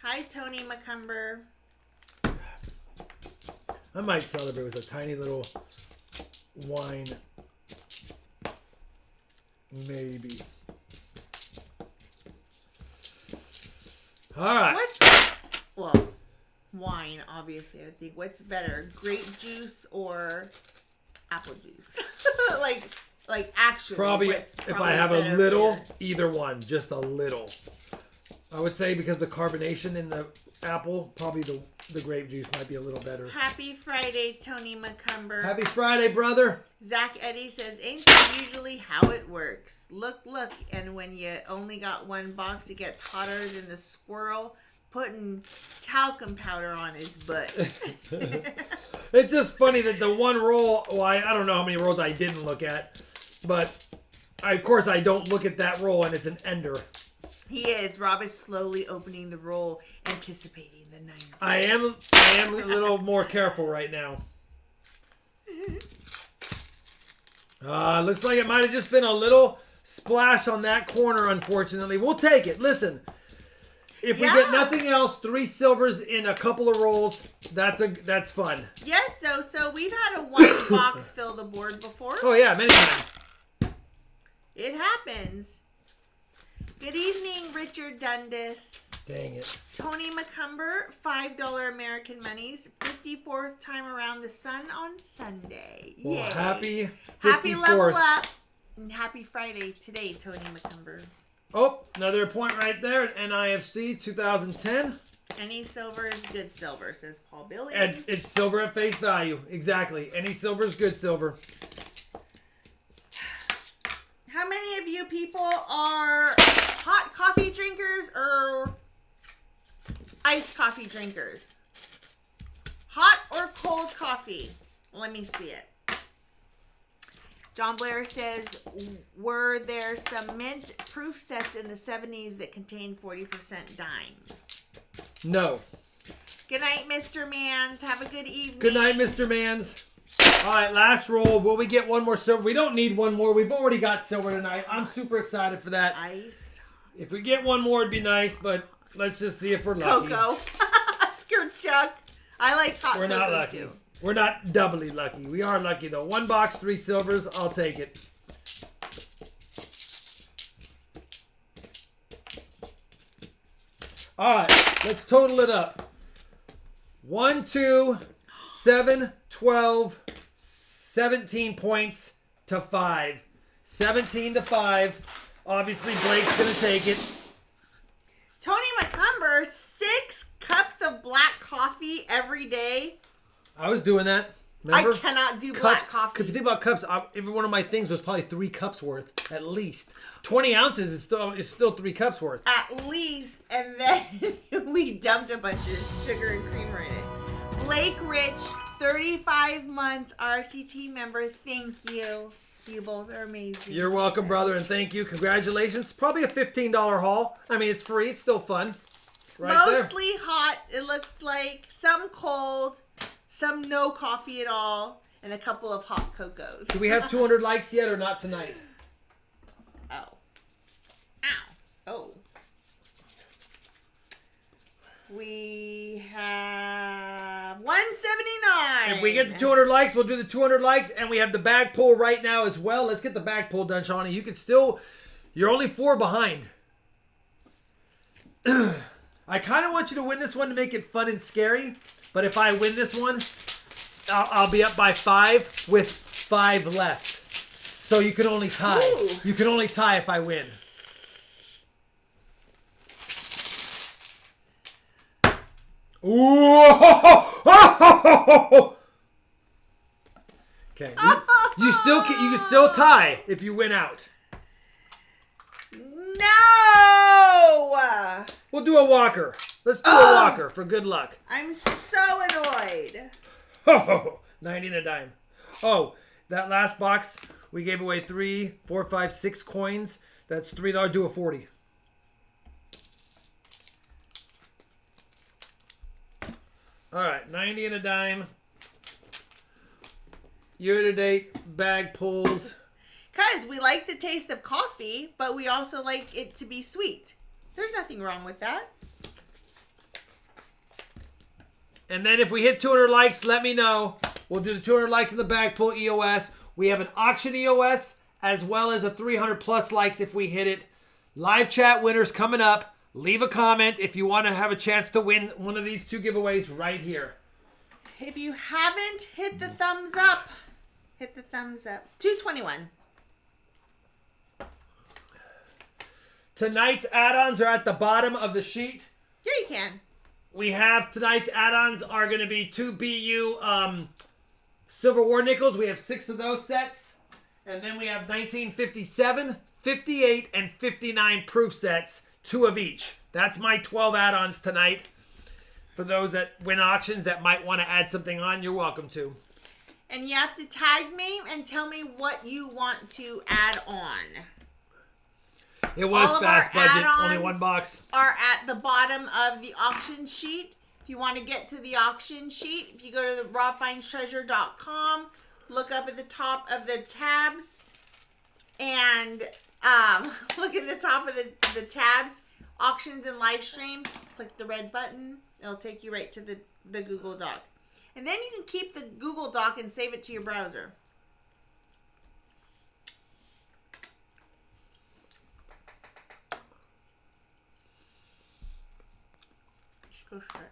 Hi, Tony McCumber. I might celebrate with a tiny little wine. Maybe. All right. Well, wine, obviously, I think. What's better, grape juice or apple juice? like actually. Probably what's if I have a better little, for either one, just a little. I would say because the carbonation in the apple, probably the grape juice might be a little better. Happy Friday, Tony McCumber. Happy Friday, brother. Zach Eddy says, ain't that usually how it works? Look, and when you only got 1 box, it gets hotter than the squirrel putting talcum powder on his butt. It's just funny that the one roll, well, I don't know how many rolls I didn't look at, but of course I don't look at that roll and it's an ender. He is. Rob is slowly opening the roll, anticipating the 90. I am a little more careful right now. Looks like it might have just been a little splash on that corner, unfortunately. We'll take it. Listen, if we get nothing else, 3 silvers in a couple of rolls, that's fun. Yes, so we've had a 1 box fill the board before. Oh, yeah, many times. It happens. Good evening, Richard Dundas. Dang it. Tony McCumber, $5 American monies. 54th time around the sun on Sunday. Well, Yay. happy 54th. Happy level up. And happy Friday today, Tony McCumber. Oh, another point right there at NIFC 2010. Any silver is good silver, says Paul Billiams. And it's silver at face value. Exactly. Any silver is good silver. How many of you people are hot coffee drinkers or iced coffee drinkers? Hot or cold coffee? Let me see it. John Blair says, were there some mint proof sets in the 70s that contained 40% dimes? No. Good night, Mr. Mans. Have a good evening. Good night, Mr. Mans. All right, last roll. Will we get 1 more silver? We don't need 1 more. We've already got silver tonight. I'm super excited for that. Iced. If we get 1 more, it'd be nice, but let's just see if we're lucky. Cocoa. Skirt Chuck. I like hot We're not cocoa, lucky. too. We're not doubly lucky. We are lucky, though. 1 box, 3 silvers. I'll take it. All right, let's total it up. 1, 2, 7, 12, 17 points to 5. 17 to 5. Obviously, Blake's going to take it. Tony McCumber, 6 cups of black coffee every day. I was doing that. Remember? I cannot do Cups, black coffee. If you think about cups, every one of my things was probably 3 cups worth at least. 20 ounces is still 3 cups worth. At least, and then we dumped a bunch of sugar and creamer in it. Blake Rich, 35 months RTT member. Thank you. You both are amazing. You're welcome, brother, and thank you. Congratulations. Probably a $15 haul. I mean, it's free. It's still fun. Mostly hot, it looks like. Some cold. Some no coffee at all. And a couple of hot cocos. Do we have 200 likes yet or not tonight? Oh. Ow. Oh. We have 179. If we get the 200 likes, we'll do the 200 likes. And we have the bag pull right now as well. Let's get the bag pull done, Shawnee. You can still... You're only 4 behind. I kind of want you to win this one to make it fun and scary. But if I win this one, I'll be up by 5 with 5 left. So you can only tie. Ooh. You can only tie if I win. Ooh! Okay. You can still tie if you win out. No! We'll do a walker. Let's do a walker for good luck. I'm so annoyed. 90 and a dime. Oh, that last box, we gave away 3, 4, 5, 6 coins. That's $3. Do a 40. All right, 90 and a dime. Year-to-date bag pulls. Guys, we like the taste of coffee, but we also like it to be sweet. There's nothing wrong with that. And then if we hit 200 likes, let me know. We'll do the 200 likes in the bag pull EOS. We have an auction EOS as well as a 300 plus likes if we hit it. Live chat winners coming up. Leave a comment if you want to have a chance to win one of these 2 giveaways right here. If you haven't hit the thumbs up, hit the thumbs up. 221. Tonight's add-ons are at the bottom of the sheet. Yeah, you can. We have tonight's add-ons are going to be 2 BU Silver War Nickels. We have 6 of those sets. And then we have 1957, 58, and 59 proof sets, 2 of each. That's my 12 add-ons tonight. For those that win auctions that might want to add something on, you're welcome to. And you have to tag me and tell me what you want to add on. It was All of fast our budget, add-ons only 1 box. Are at the bottom of the auction sheet. If you want to get to the auction sheet, if you go to the RobFindsTreasure.com, look up at the top of the tabs, and look at the top of the tabs, auctions and live streams. Click the red button. It'll take you right to the Google Doc. And then you can keep the Google Doc and save it to your browser. Just go stretch.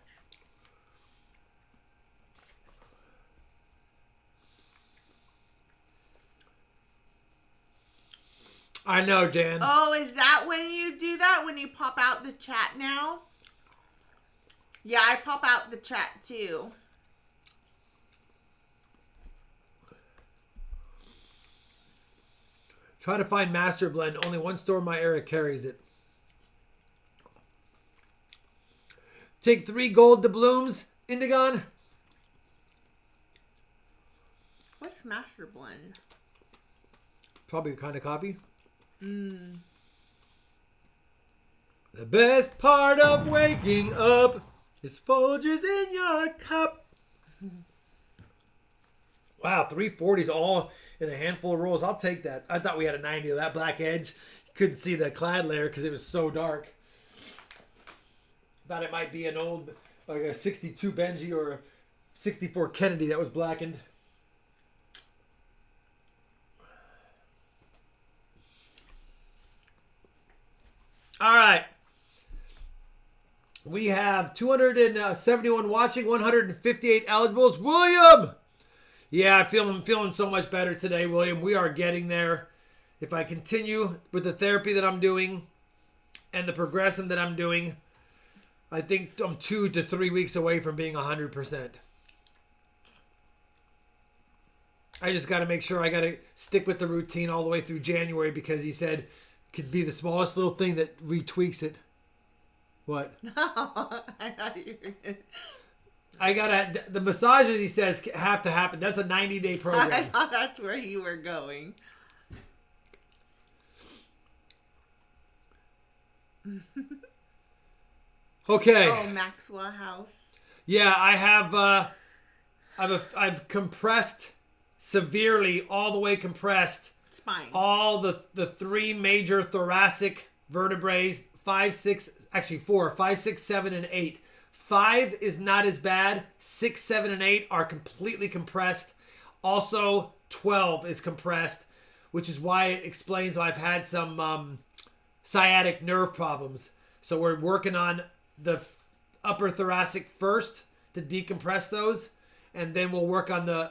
I know, Dan. Oh, is that when you do that? When you pop out the chat now? Yeah, I pop out the chat too. Try to find Master Blend. Only one store in my area carries it. Take 3 gold doubloons, Indigon. What's Master Blend? Probably a kind of coffee. The best part of waking up is Folgers in your cup. Wow, 340s all in a handful of rolls. I'll take that. I thought we had a 90 of that black edge. You couldn't see the clad layer because it was so dark. Thought it might be an old, like a 62 Benji or a 64 Kennedy that was blackened. All right. We have 271 watching, 158 eligibles. William! Yeah, I'm feeling so much better today, William. We are getting there. If I continue with the therapy that I'm doing and the progression that I'm doing, I think I'm 2 to 3 weeks away from being 100%. I just got to make sure I got to stick with the routine all the way through January because he said it could be the smallest little thing that retweaks it. What? No, I thought you were good. I gotta, the massages he says have to happen. That's a 90-day I program. thought that's where you were going. Okay. Oh, Maxwell House. Yeah, I have, I've compressed severely, all the way compressed, Spine. all the 3 major thoracic vertebrae, 5, 6, actually 4, 5, 6, 7, and 8. 5 is not as bad. 6, 7, and 8 are completely compressed. Also, 12 is compressed, which is why it explains why I've had some sciatic nerve problems. So we're working on the upper thoracic first to decompress those, and then we'll work on the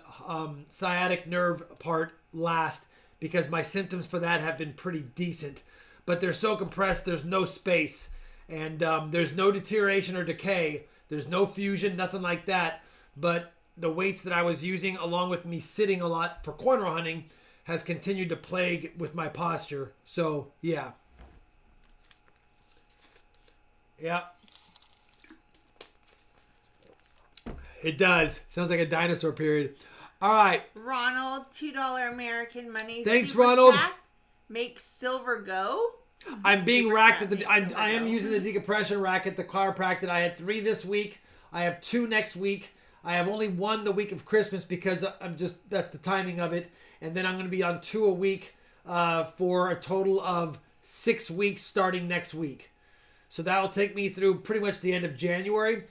sciatic nerve part last because my symptoms for that have been pretty decent. But they're so compressed, there's no space. And there's no deterioration or decay. There's no fusion, nothing like that. But the weights that I was using, along with me sitting a lot for corner hunting, has continued to plague with my posture. So, yeah. Yeah. It does. Sounds like a dinosaur period. All right. Ronald, $2 American money. Thanks, Super Ronald. Chat. Make silver go. I'm being Super racked Chat at the. makes I am silver using go. the decompression rack at the chiropractor. I had 3 this week. I have 2 next week. I have only 1 the week of Christmas because that's the timing of it. And then I'm going to be on 2 a week for a total of 6 weeks starting next week. So that will take me through pretty much the end of January.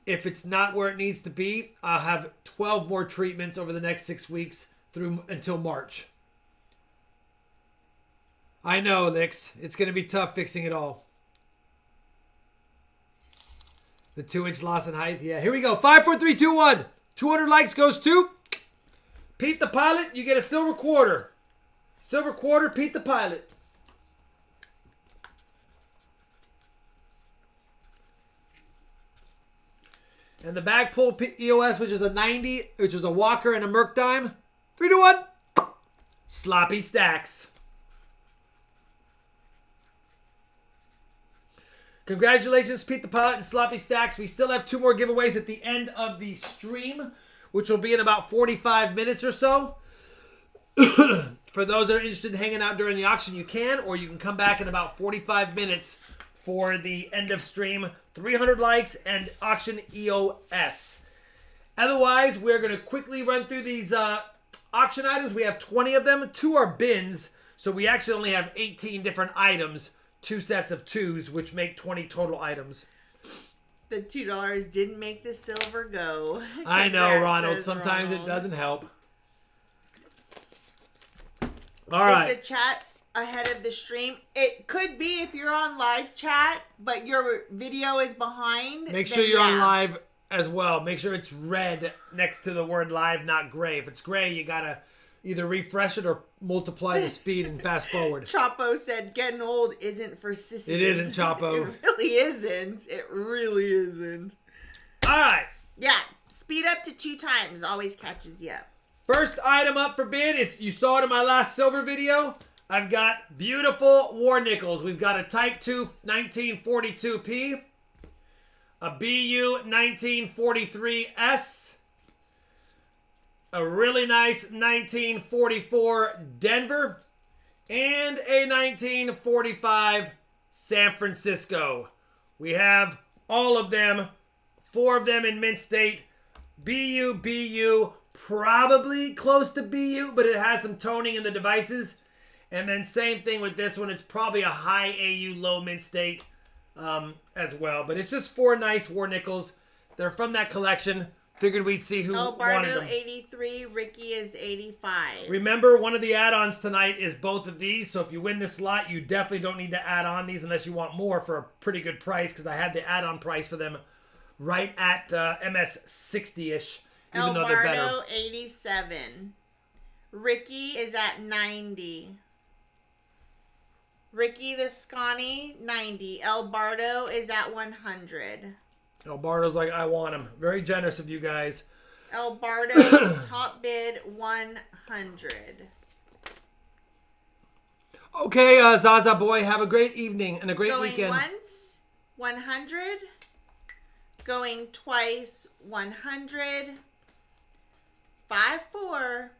If it's not where it needs to be, I'll have 12 more treatments over the next 6 weeks through until March. I know, Lix. It's going to be tough fixing it all. The 2-inch loss in height. Yeah, here we go. 5, 4, 3, 2, 1. 200 likes goes to Pete the Pilot. You get a silver quarter. Silver quarter, Pete the Pilot. And the bag pull EOS, which is a 90, which is a Walker and a Merc dime. 3 to 1. Sloppy Stacks. Congratulations, Pete the Pilot and Sloppy Stacks. We still have 2 more giveaways at the end of the stream, which will be in about 45 minutes or so. For those that are interested in hanging out during the auction, you can, or you can come back in about 45 minutes for the end of stream. 300 likes and auction EOS. Otherwise, we're going to quickly run through these auction items. We have 20 of them. 2 are bins, so we actually only have 18 different items. 2 sets of 2s, which make 20 total items. The $2 didn't make the silver go. I know, Congrats, Ronald. says Sometimes Ronald. it doesn't help. All right. Is the chat ahead of the stream? It could be if you're on live chat, but your video is behind. Make then sure you're on yeah. live as well. Make sure it's red next to the word live, not gray. If it's gray, you got to either refresh it or multiply the speed and fast forward. Chapo said, getting old isn't for sissies. It isn't, Chapo. It really isn't. It really isn't. All right. Yeah, speed up to 2 times always catches you up. First item up for bid. You saw it in my last silver video. I've got beautiful war nickels. We've got a Type 2 1942P, a BU 1943S, a really nice 1944 Denver, and a 1945 San Francisco. We have all of them, 4 of them in mint state. BU, probably close to BU, but it has some toning in the devices. And then same thing with this one. It's probably a high AU, low mint state as well. But it's just 4 nice war nickels. They're from that collection. Figured we'd see who wanted Bardo them. 83, Ricky is 85. Remember, one of the add-ons tonight is both of these. So if you win this lot, you definitely don't need to add on these unless you want more for a pretty good price. Because I had the add-on price for them right at MS 60-ish. Even though they're better. Bardo 87. Ricky is at 90. Ricky the Scotty, 90. El Bardo is at 100. El Bardo's like, I want him. Very generous of you guys. El Bardo, top bid, 100. Okay, Zaza boy, have a great evening and a great Going weekend. once, 100. Going twice, 100. 5, 4,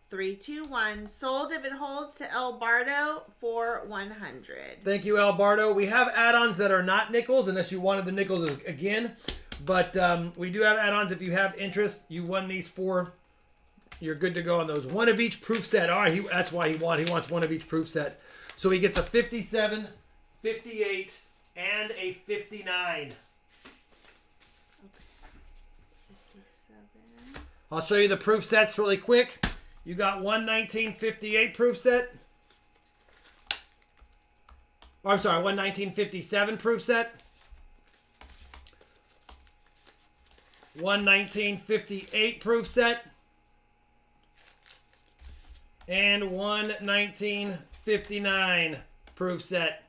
3, 2, 1. Sold if it holds to El Bardo for 100. Thank you, El Bardo. We have add-ons that are not nickels, unless you wanted the nickels again. But we do have add-ons if you have interest. You won these 4. You're good to go on those. One of each proof set. All right, that's why he wants one of each proof set. So he gets a 57, 58, and a 59. I'll show you the proof sets really quick. You got one 1958 proof set. Oh, I'm sorry, one 1957 proof set. One 1958 proof set. And one 1959 proof set.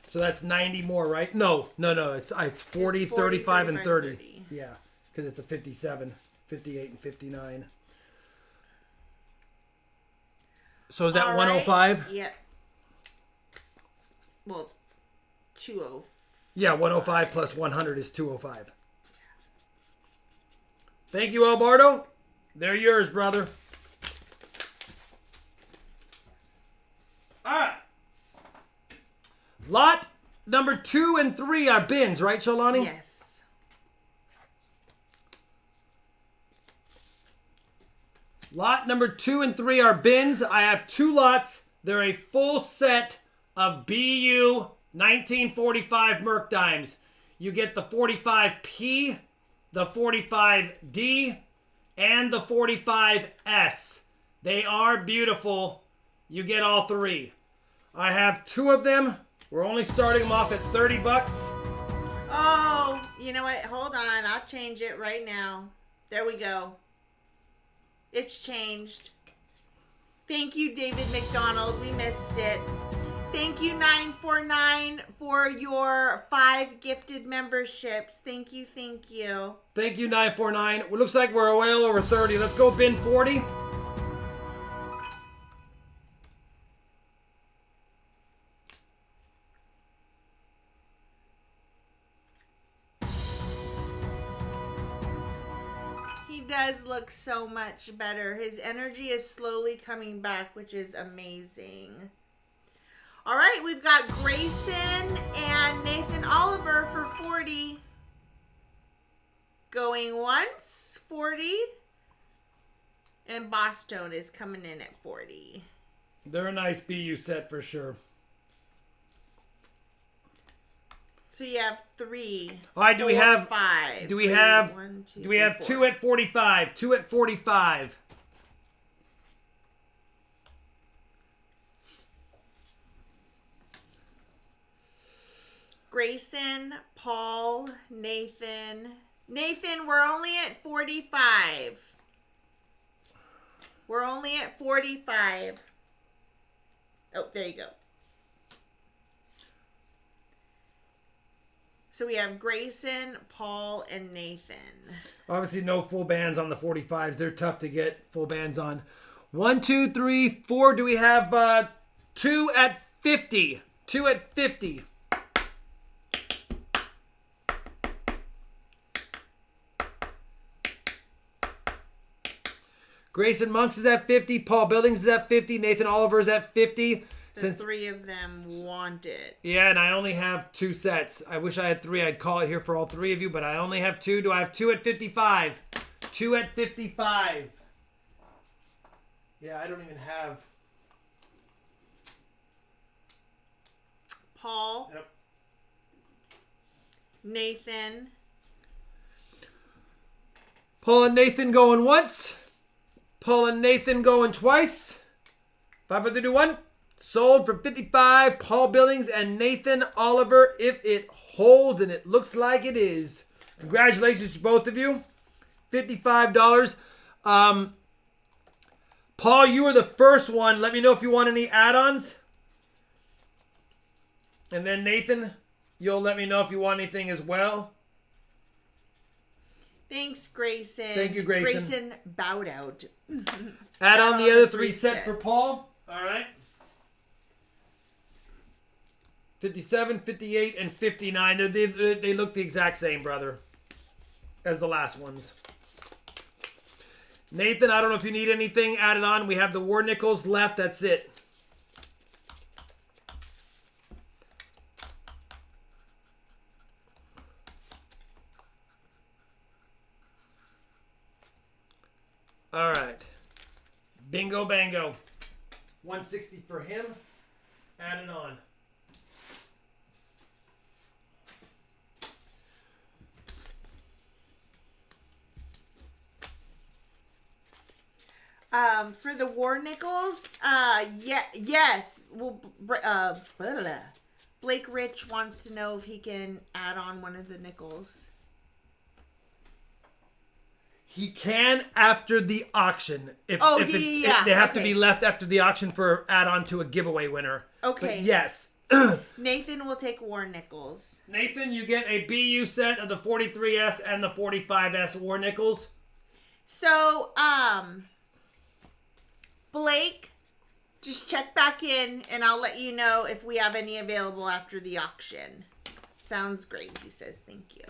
So that's 90 more, right? No. It's 40, 35, and 30. Yeah, because it's a 57, 58, and 59. So is that 105? Yeah. Well, 205. Yeah, 105 plus 100 is 205. Thank you, Albardo. They're yours, brother. All right. Lot number 2 and 3 are bins, right, Shalani? Yes. Lot number 2 and 3 are bins. I have 2 lots. They're a full set of BU 1945 Merc dimes. You get the 45P, the 45D, and the 45S. They are beautiful. You get all 3. I have 2 of them. We're only starting them off at 30 bucks. Oh, you know what? Hold on. I'll change it right now. There we go. It's changed. Thank you, David McDonald. We missed it. Thank you, 949, for your 5 gifted memberships. Thank you, thank you. Thank you, 949. It looks like we're well over 30. Let's go bin 40. He does look so much better. His energy is slowly coming back, which is amazing. All right, we've got Grayson and Nathan Oliver for 40. Going once, 40. And Boston is coming in at 40. They're a nice BU set for sure. So you have 3. All right, do we have 5? Do we have 1, 2, do we have 4. 2 at 45? 2 at 45. Grayson, Paul, Nathan. Nathan, we're only at 45. We're only at 45. Oh, there you go. So we have Grayson, Paul, and Nathan. Obviously, no full bands on the 45s. They're tough to get full bands on. 1, 2, 3, 4. Do we have 2 at 50? 2 at 50. Grayson Monks is at 50. Paul Billings is at 50. Nathan Oliver is at 50. The 3 of them want it. Yeah, and I only have 2 sets. I wish I had 3. I'd call it here for all 3 of you, but I only have 2. Do I have 2 at 55? 2 at 55. Yeah, I don't even have. Paul. Yep. Nathan. Paul and Nathan going once. Paul and Nathan going twice. 5, 4, 3, 2, 1. Sold for 55. Paul Billings and Nathan Oliver, if it holds, and it looks like it is. Congratulations to both of you. $55. Paul, you were the first one. Let me know if you want any add-ons. And then Nathan, you'll let me know if you want anything as well. Thanks, Grayson. Thank you, Grayson. Grayson bowed out. Add on the other 3 set for Paul. All right. 57, 58, and 59. They look the exact same, brother, as the last ones. Nathan, I don't know if you need anything added on. We have the war nickels left. That's it. All right. Bingo bango. 160 for him. Add it on. For the war nickels, yes. Well, blah, blah, blah. Blake Rich wants to know if he can add on one of the nickels. He can after the auction. If they have to be left after the auction for add-on to a giveaway winner. Okay. But yes. Nathan will take war nickels. Nathan, you get a BU set of the 43S and the 45S war nickels. So, Blake, just check back in and I'll let you know if we have any available after the auction. Sounds great, he says. Thank you.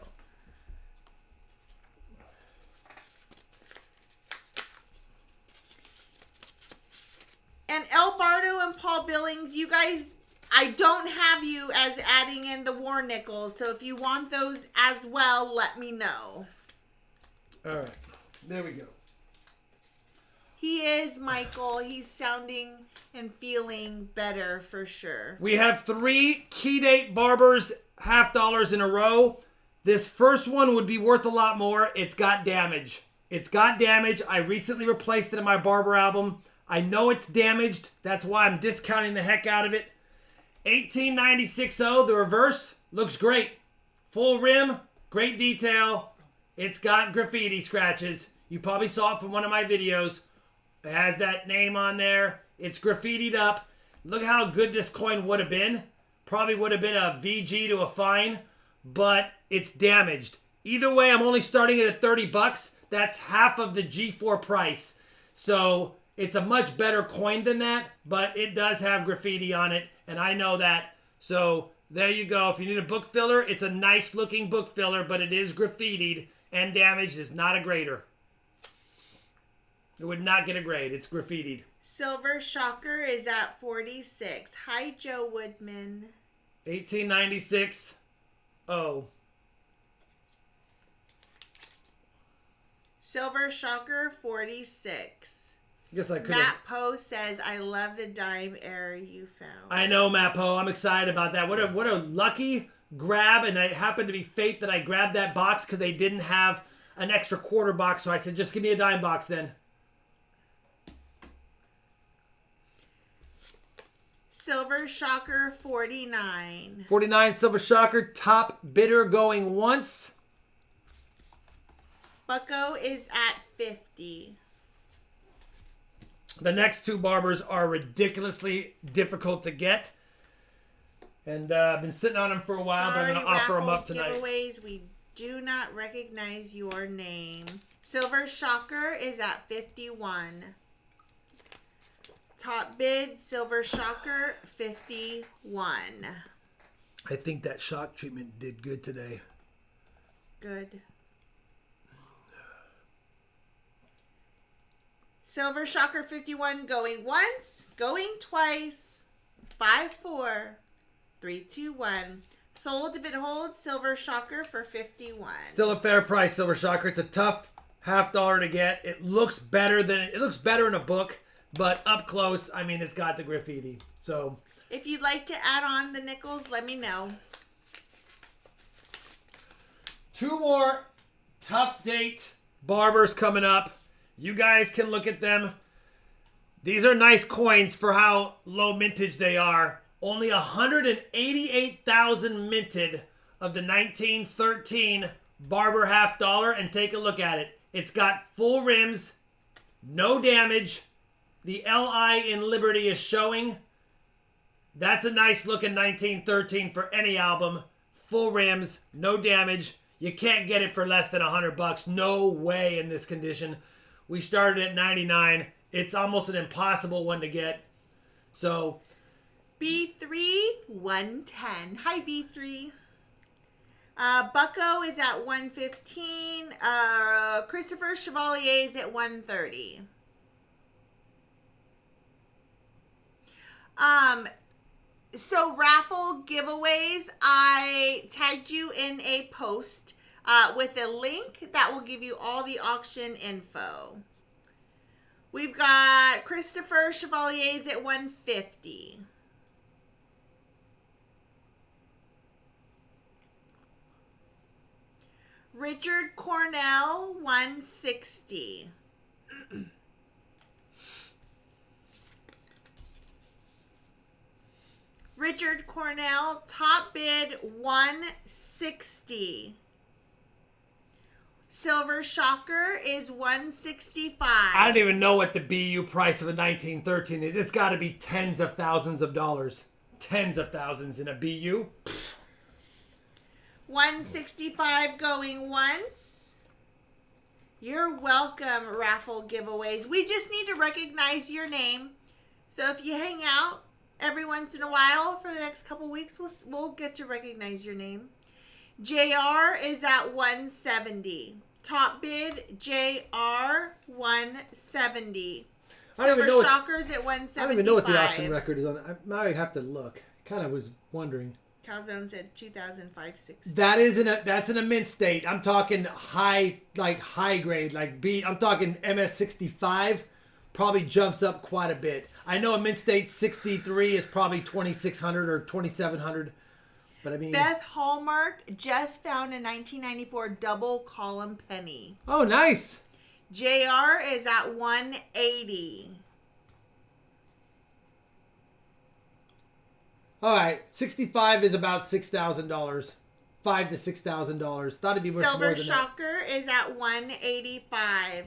And El Bardo and Paul Billings, you guys, I don't have you as adding in the war nickels. So if you want those as well, let me know. All right. There we go. He is, Michael. He's sounding and feeling better for sure. We have 3 key date Barbers $50 in a row. This first one would be worth a lot more. It's got damage. It's got damage. I recently replaced it in my Barber album. I know it's damaged. That's why I'm discounting the heck out of it. 1896.0, the reverse, looks great. Full rim, great detail. It's got graffiti scratches. You probably saw it from one of my videos. It has that name on there. It's graffitied up. Look how good this coin would have been. Probably would have been a VG to a fine, but it's damaged. Either way, I'm only starting it at 30 bucks. That's half of the G4 price. So it's a much better coin than that, but it does have graffiti on it, and I know that. So there you go. If you need a book filler, it's a nice looking book filler, but it is graffitied and damaged. It's not a grader. It would not get a grade. It's graffitied. Silver Shocker is at 46. Hi, Joe Woodman. 1896. Oh. Silver Shocker 46. Guess I could Matt have. Poe says, I love the dime error you found. I know, Matt Poe. I'm excited about that. What a lucky grab, and it happened to be fate that I grabbed that box because they didn't have an extra quarter box. So I said, just give me a dime box then. Silver Shocker 49. 49 Silver Shocker, top bidder going once. Bucko is at 50. The next 2 Barbers are ridiculously difficult to get. And I've been sitting on them for a while, but I'm going to offer them up tonight. Giveaways, we do not recognize your name. Silver Shocker is at 51. Top bid, Silver Shocker, 51. I think that shock treatment did good today. Good. Silver Shocker 51 going once, going twice. 5, 4, 3, 2, 1. Sold if it holds. Silver Shocker for 51. Still a fair price, Silver Shocker. It's a tough $50 to get. It looks better in a book, but up close, I mean, it's got the graffiti. So if you'd like to add on the nickels, let me know. 2 more tough date Barbers coming up. You guys can look at them. These are nice coins for how low mintage they are. Only 188,000 minted of the 1913 Barber $50, and take a look at it. It's got full rims, no damage. The LI in Liberty is showing. That's a nice looking 1913 for any album. Full rims, no damage. You can't get it for less than $100. No way in this condition. We started at 99. It's almost an impossible one to get. So B3, 110. Hi, B3. Bucko is at 115. Christopher Chevalier is at 130. So raffle giveaways, I tagged you in a post with a link that will give you all the auction info. We've got Christopher Chevalier's at 150. Richard Cornell, 160. Richard Cornell, top bid 160. Silver Shocker is 165. I don't even know what the BU price of a 1913 is. It's got to be tens of thousands of dollars. Tens of thousands in a BU. 165 going once. You're welcome, raffle giveaways. We just need to recognize your name. So if you hang out every once in a while for the next couple weeks, we'll get to recognize your name. JR is at 170. Top bid, JR, 170. Silver Shockers at 175. I don't even know what the auction record is on. I might have to look. Kind of was wondering. Calzone said 2005-60. That's in a mint state. I'm talking high grade, like B. I'm talking MS65. Probably jumps up quite a bit. I know a mint state 63 is probably 2600 or 2700. But I mean, Beth Hallmark just found a 1994 double column penny. Oh, nice. JR is at 180. All right, 65 is about $6,000, $5,000 to $6,000. Thought it'd be much more Silver than Shocker is at 185.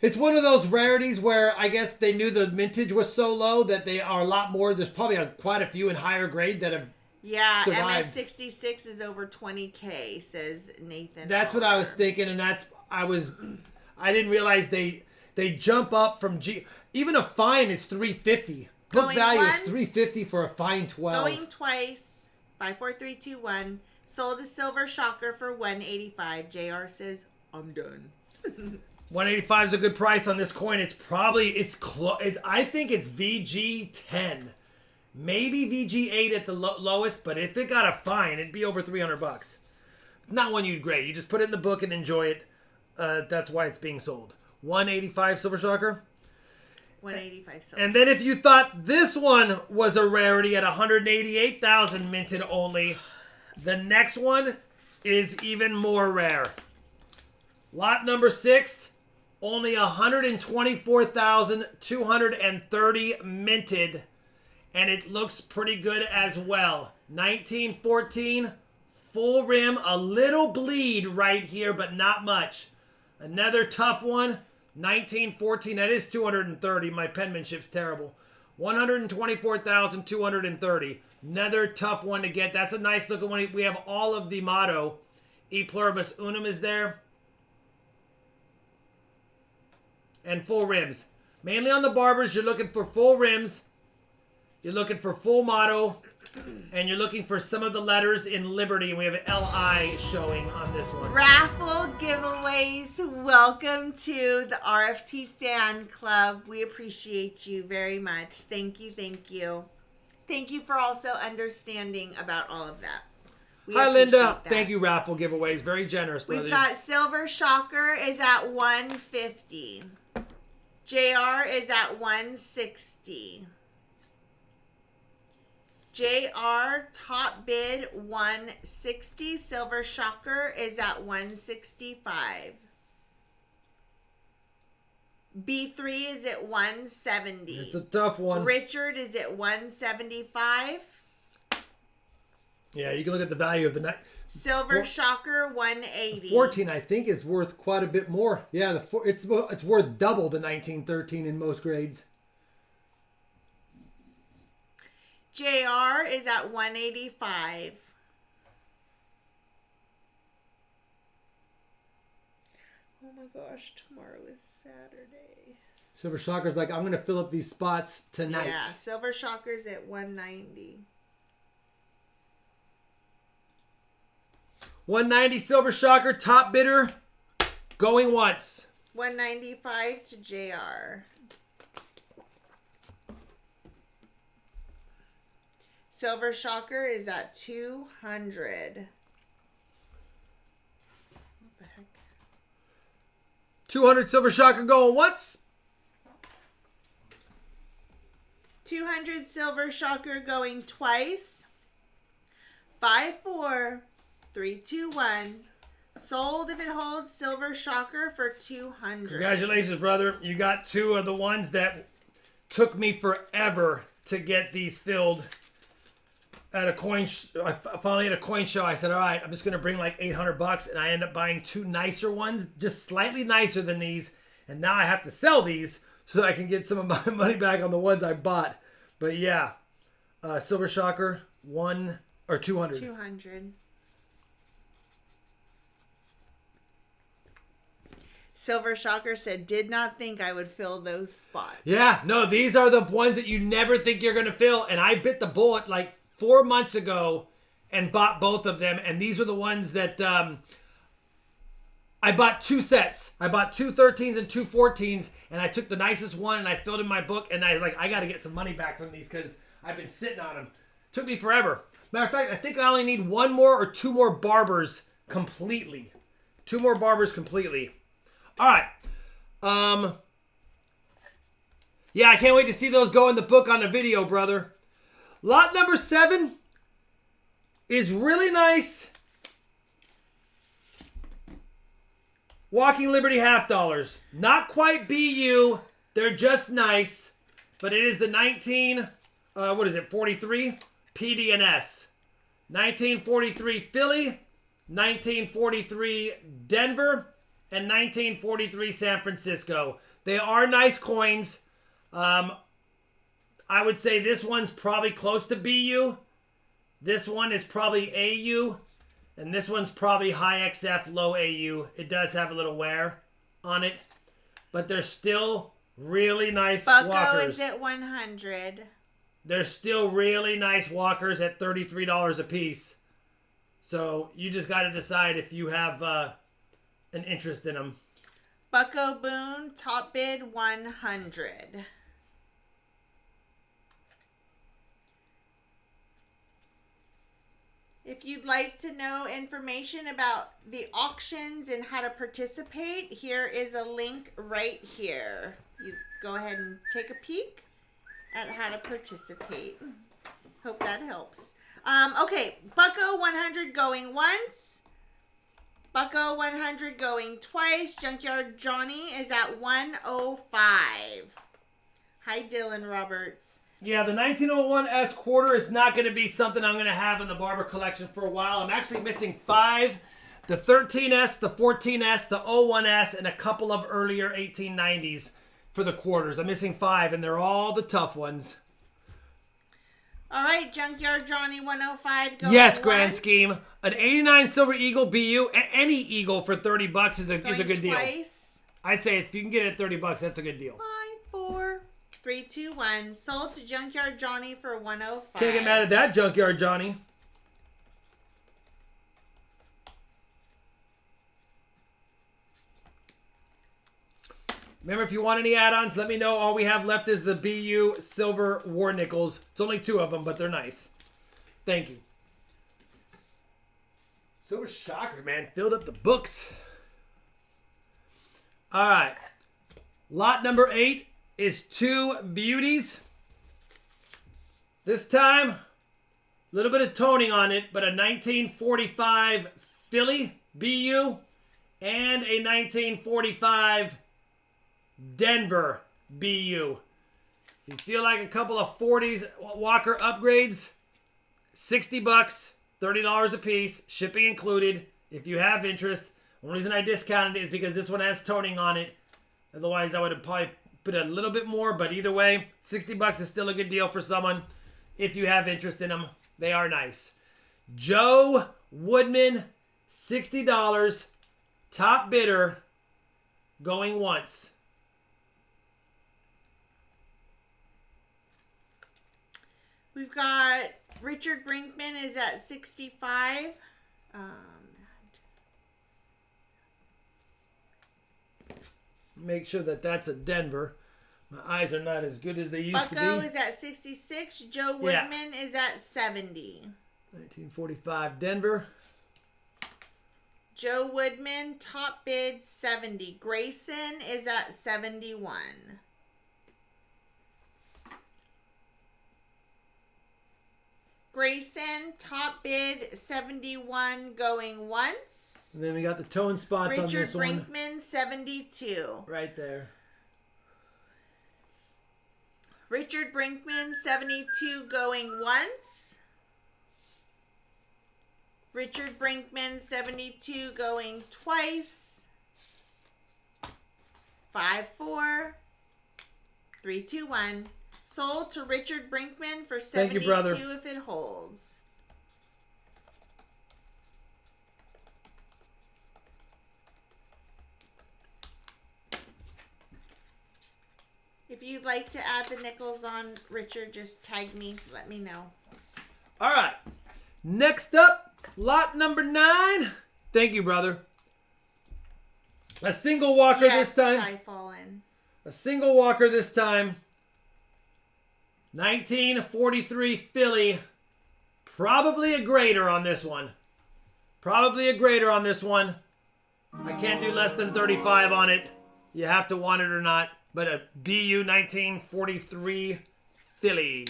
It's one of those rarities where I guess they knew the mintage was so low that they are a lot more. There's probably quite a few in higher grade that have survived. MS66 is over 20K, says Nathan. That's what I was thinking, and I didn't realize they jump up from even a fine is 350. Book value is 350 for a fine 12. Going twice. 54321. Sold a Silver Shocker for 185. JR says, I'm done. 185 is a good price on this coin. I think it's VG10. Maybe VG8 at the lowest, but if it got a fine, it'd be over $300. Not one you'd grade. You just put it in the book and enjoy it. That's why it's being sold. 185 Silver Shocker. 185 Silver. And then if you thought this one was a rarity at 188,000 minted only, the next one is even more rare. Lot number 6, only 124,230 minted, and it looks pretty good as well. 1914, full rim, a little bleed right here, but not much. Another tough one, 1914, that is 230. My penmanship's terrible. 124,230. Another tough one to get. That's a nice looking one. We have all of the motto. E pluribus unum is there. And full rims. Mainly on the Barbers, you're looking for full rims. You're looking for full motto. And you're looking for some of the letters in Liberty. And we have an LI showing on this one. Raffle giveaways. Welcome to the RFT Fan Club. We appreciate you very much. Thank you, thank you. Thank you for also understanding about all of that. Hi, Linda. Thank you, raffle giveaways. Very generous, brother. We've got Silver Shocker is at 150. JR is at 160. JR top bid 160. Silver Shocker is at 165. B3 is at 170. It's a tough one. Richard is at 175. Yeah, you can look at the value of the night. Silver Shocker 180. 14, I think, is worth quite a bit more. Yeah, it's worth double the 1913 in most grades. JR is at 185. Oh my gosh, tomorrow is Saturday. Silver Shocker's like, I'm going to fill up these spots tonight. Yeah, Silver Shocker's at 190. 190 Silver Shocker, top bidder, going once. 195 to JR. Silver Shocker is at 200. What the heck? 200 Silver Shocker going once. 200 Silver Shocker going twice. 5, 4, 3, 2, 1. Sold if it holds. Silver Shocker for 200. Congratulations, brother. You got two of the ones that took me forever to get these filled. At a finally at a coin show, I said, all right, I'm just going to bring like $800, and I end up buying two nicer ones, just slightly nicer than these, and now I have to sell these so that I can get some of my money back on the ones I bought. But yeah, Silver Shocker, 200. 200. Silver Shocker said, did not think I would fill those spots. Yeah, no, these are the ones that you never think you're going to fill, and I bit the bullet like 4 months ago and bought both of them, and these were the ones that I bought two sets. I bought two 13s and two 14s, and I took the nicest one and I filled in my book, and I was like, I got to get some money back from these because I've been sitting on them. Took me forever. Matter of fact, I think I only need one more or two more Barbers completely. Two more Barbers completely. All right. Yeah, I can't wait to see those go in the book on the video, brother. Lot number 7 is really nice. Walking Liberty half dollars. Not quite BU. They're just nice. But it is the 43 PD&S. 1943 Philly, 1943 Denver, and 1943 San Francisco. They are nice coins. I would say this one's probably close to BU. This one is probably AU. And this one's probably high XF, low AU. It does have a little wear on it. But they're still really nice Bucko walkers. is at 100. They're still really nice walkers at $33 a piece. So you just got to decide if you have an interest in them. Bucko Boone, top bid 100. If you'd like to know information about the auctions and how to participate, here is a link right here. You go ahead and take a peek at how to participate. Hope that helps. Okay, Bucko 100 going once. Bucko 100 going twice. Junkyard Johnny is at 105. Hi, Dylan Roberts. Yeah, the 1901 S quarter is not going to be something I'm going to have in the Barber collection for a while. I'm actually missing 5. The 13S, the 14S, the 01S, and a couple of earlier 1890s for the quarters. I'm missing 5, and they're all the tough ones. All right, Junkyard Johnny 105 going Yes, once. Grand Scheme. An 89 Silver Eagle BU, any Eagle for $30 is a good deal. Twice. I'd say if you can get it at $30, that's a good deal. 5, 4, 3, 2, 1. Sold to Junkyard Johnny for 105. Can't get mad at that, Junkyard Johnny. Remember, if you want any add-ons, let me know. All we have left is the BU Silver War Nickels. It's only 2 of them, but they're nice. Thank you. Silver Shocker, man. Filled up the books. All right. Lot number 8 is 2 beauties. This time, a little bit of toning on it, but a 1945 Philly BU and a 1945 Denver BU. If you feel like a couple of 40s Walker upgrades, $60. $30 a piece, shipping included. If you have interest, the reason I discounted it is because this one has toning on it. Otherwise, I would have probably put a little bit more, but either way, 60 bucks is still a good deal for someone. If you have interest in them, they are nice. Joe Woodman, $60. Top bidder, going once. We've got Richard Brinkman is at 65. Make sure that that's a Denver. My eyes are not as good as they used to be. Bucko is at 66. Joe Woodman is at 70. 1945 Denver. Joe Woodman, top bid 70. Grayson is at 71. Grayson, top bid 71, going once. And then we got the tone spots on Richard this one. Brinkman, 72. Right there. Richard Brinkman, 72, going once. Richard Brinkman, 72, going twice. 5, 4, 3, 2, 1. Sold to Richard Brinkman for 72 Thank you, brother. if it holds. If you'd like to add the nickels on, Richard, just tag me. Let me know. All right. Next up, lot number 9. Thank you, brother. A single walker this time. Skyfallen. A single walker this time. 1943 Philly. Probably a grader on this one. Probably a grader on this one. I can't do less than 35 on it. You have to want it or not. But a BU 1943 Philly.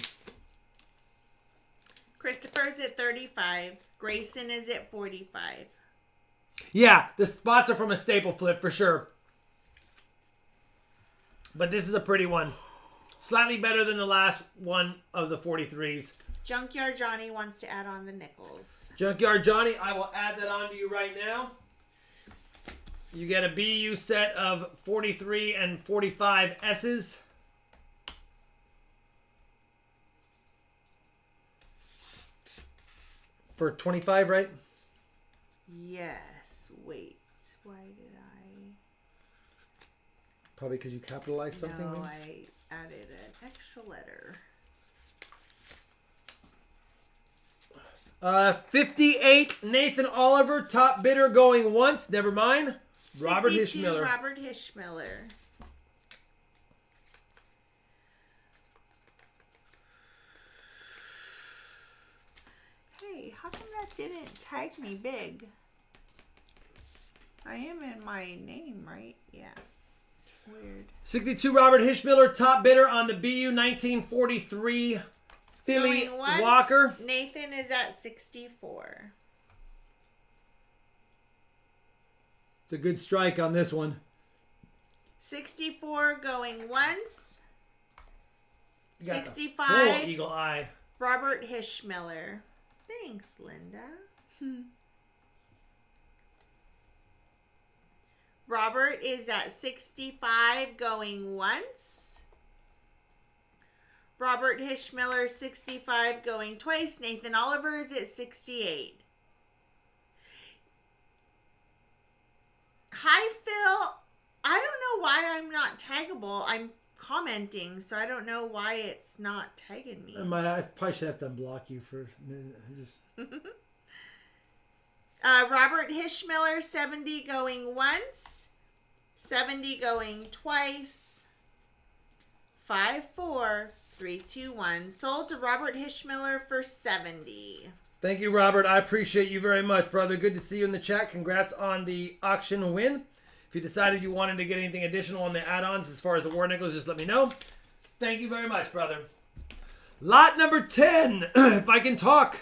Christopher's at 35. Grayson is at 45. Yeah, the spots are from a staple flip for sure. But this is a pretty one. Slightly better than the last one of the 43s. Junkyard Johnny wants to add on the nickels. Junkyard Johnny, I will add that on to you right now. You get a BU set of 43 and 45 S's. For 25, right? Yes. Wait. Why did I? Probably because you capitalized something. No, maybe? I added an extra letter. 58 Nathan Oliver, top bidder going once. Never mind. Robert 62, Hishmiller. Robert Hishmiller. Hey, how come that didn't tag me big? I am in my name, right? Yeah. Weird. 62 Robert Hishmiller, top bidder on the BU 1943 Philly Going once, Walker. Nathan is at 64. It's a good strike on this one. 64 going once. You got the 65. full eagle eye. Robert Hishmiller. Thanks, Linda. Robert is at 65 going once. Robert Hishmiller 65 going twice. Nathan Oliver is at 68. Hi, Phil. I don't know why I'm not taggable. I'm commenting, so I don't know why it's not tagging me. I probably should have to unblock you for a minute. Robert Hishmiller 70 going once. 70 going twice. 5, 4, 3, 2, 1. Sold to Robert Hishmiller for 70. Thank you, Robert. I appreciate you very much, brother. Good to see you in the chat. Congrats on the auction win. If you decided you wanted to get anything additional on the add-ons as far as the war nickels, just let me know. Thank you very much, brother. Lot number 10, if I can talk.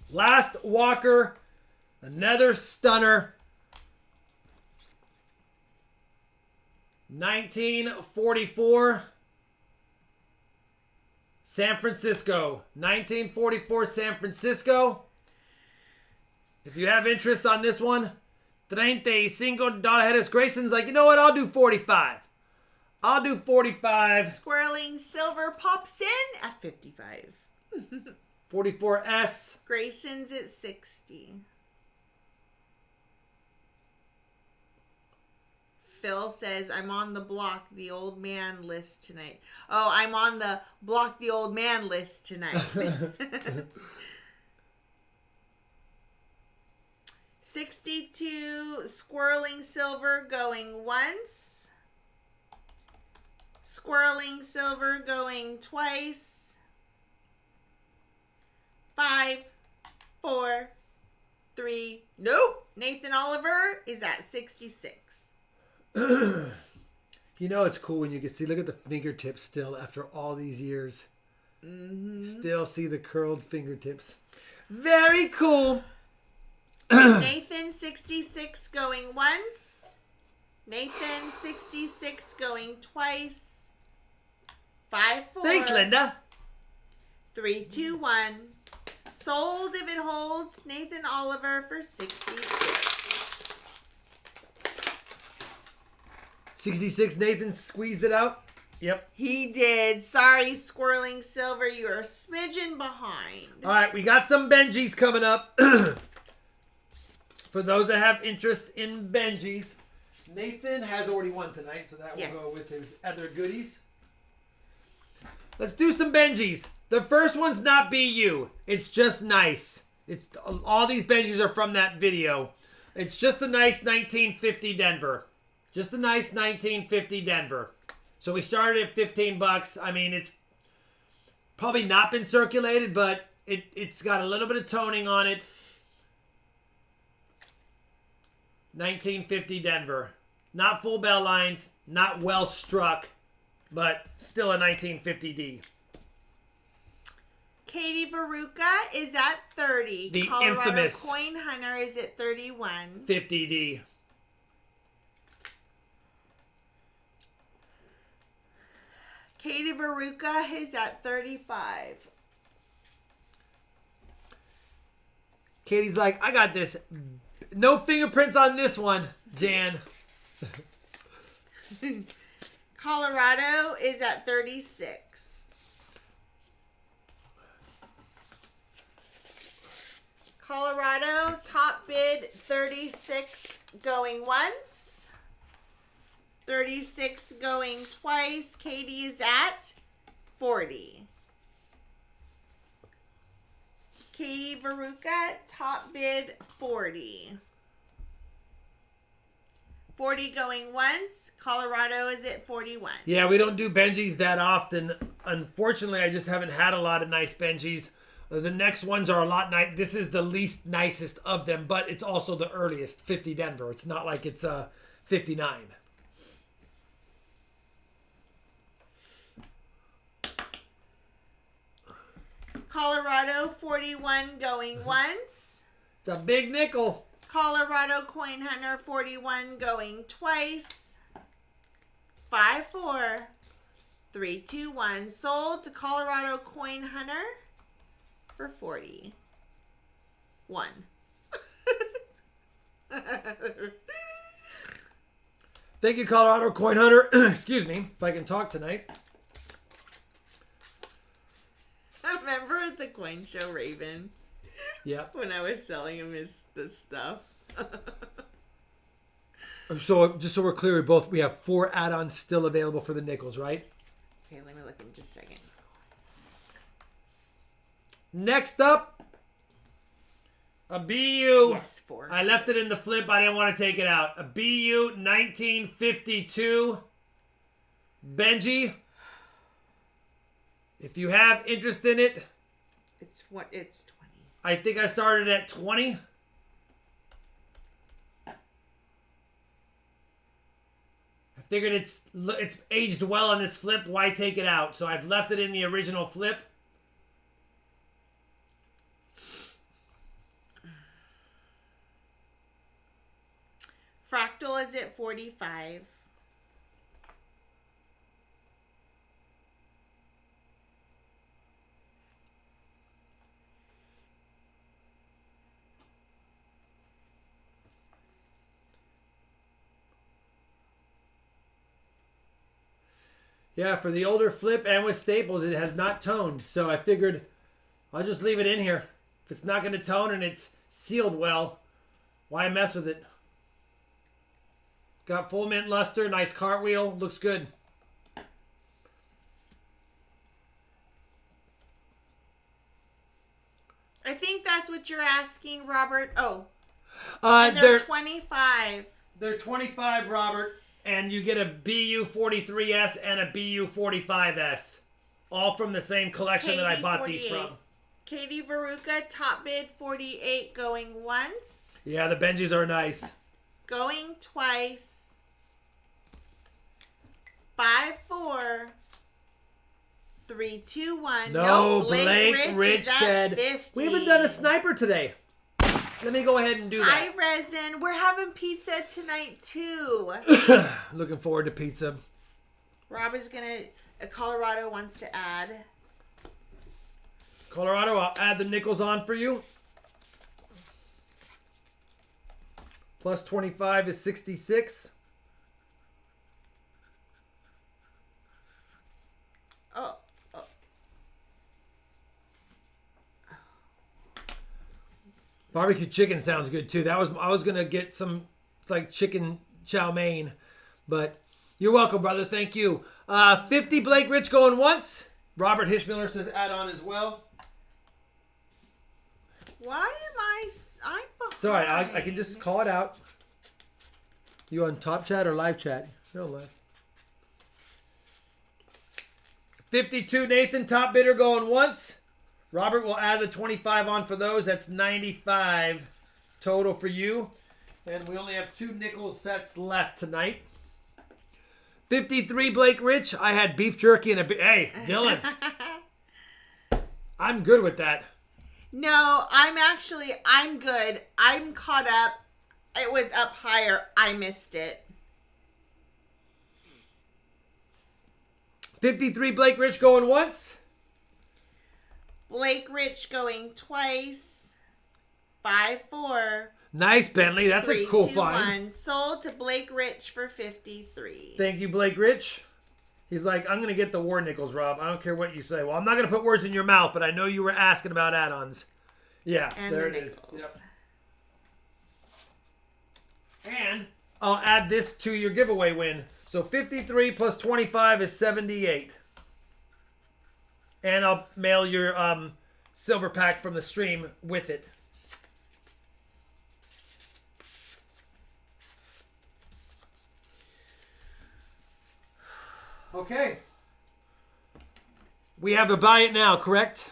Last walker, another stunner. 1944 San Francisco. 1944 San Francisco. If you have interest on this one, $35. Grayson's like, you know what? I'll do 45. I'll do 45. Squirreling Silver pops in at 55. 44S. Grayson's at 60. Phil says, I'm on the block the old man list tonight. Oh, I'm on the block the old man list tonight. 62, Squirreling Silver going once. Squirreling Silver going twice. 5, 4, 3. Nope. Nathan Oliver is at 66. You know it's cool when you can see, look at the fingertips still after all these years. Mm-hmm. Still see the curled fingertips. Very cool. Nathan 66 going once. Nathan 66 going twice. 5, 4. Thanks, Linda. 3, 2, 1. Sold if it holds. Nathan Oliver for 66. 66, Nathan squeezed it out. Yep. He did. Sorry, Squirreling Silver, you are a smidgen behind. All right, we got some Benjis coming up. For those that have interest in Benjis, Nathan has already won tonight, so that will go with his other goodies. Let's do some Benjis. The first one's not BU. It's just nice. It's all these Benjis are from that video. It's just a nice 1950 Denver. Just a nice 1950 Denver. So we started at $15. I mean, it's probably not been circulated, but it's got a little bit of toning on it. 1950 Denver. Not full bell lines, not well struck, but still a 1950D. Katie Baruka is at 30. The Colorado infamous Coin Hunter is at 31. 50D. Katie Baruka is at 35. Katie's like, I got this. No fingerprints on this one, Jan. Colorado is at 36. Colorado, top bid 36 going once. 36 going twice. Katie is at 40. Katie Baruka, top bid 40. 40 going once. Colorado is at 41. Yeah, we don't do Benjis that often. Unfortunately, I just haven't had a lot of nice Benjis. The next ones are a lot nice. This is the least nicest of them, but it's also the earliest, 50 Denver. It's not like it's 59. Colorado 41 going once. It's a big nickel. Colorado Coin Hunter 41 going twice. 5, 4, 3, 2, 1. Sold to Colorado Coin Hunter for 40. 1. Thank you, Colorado Coin Hunter. Excuse me, if I can talk tonight. I remember at the coin show, Raven. Yeah. When I was selling him the stuff. So just so we're clear, we have 4 add-ons still available for the nickels, right? Okay, let me look in just a second. Next up, a BU. Yes, 4. I left it in the flip. I didn't want to take it out. A BU 1952 Benji. If you have interest in it, It's 20. I think I started at 20. I figured it's aged well on this flip. Why take it out? So I've left it in the original flip. Fractal is at 45. Yeah, for the older flip and with staples, it has not toned. So I figured I'll just leave it in here. If it's not going to tone and it's sealed well, why mess with it? Got full mint luster, nice cartwheel, looks good. I think that's what you're asking, Robert. Oh, And they're 25. They're 25, Robert, and you get a BU43S and a BU45S, all from the same collection that I bought these from. Katie Veruca, top bid 48, going once. Yeah, the Benjis are nice. Going twice. 5-4. 3, 2, 1. No, Blake Rich said 50. we haven't done a sniper today. Let me go ahead and do that. Hi, Resin. We're having pizza tonight, too. Looking forward to pizza. Rob is going to... Colorado wants to add. Colorado, I'll add the nickels on for you. Plus 25 is 66. Oh. Barbecue chicken sounds good too. I was gonna get some like chicken chow mein, but you're welcome, brother. Thank you. 50 Blake Rich going once. Robert Hishmiller says add on as well. Why am I'm behind? It's all right. I can just call it out. You on top chat or live chat? You're on live. 52 Nathan, top bidder going once. Robert will add a 25 on for those. That's 95 total for you. And we only have 2 nickel sets left tonight. 53 Blake Rich. I had beef jerky and hey, Dylan. I'm good with that. No, I'm good. I'm caught up. It was up higher. I missed it. 53 Blake Rich going once. Blake Rich going twice. 5-4. Nice, Bentley. That's 3, a cool 2, find. 1. Sold to Blake Rich for 53. Thank you, Blake Rich. He's like, I'm going to get the war nickels, Rob. I don't care what you say. Well, I'm not going to put words in your mouth, but I know you were asking about add-ons. Yeah, And there the it is. nickels. Yep. And I'll add this to your giveaway win. So 53 plus 25 is 78. And I'll mail your silver pack from the stream with it. Okay. We have a buy it now, correct?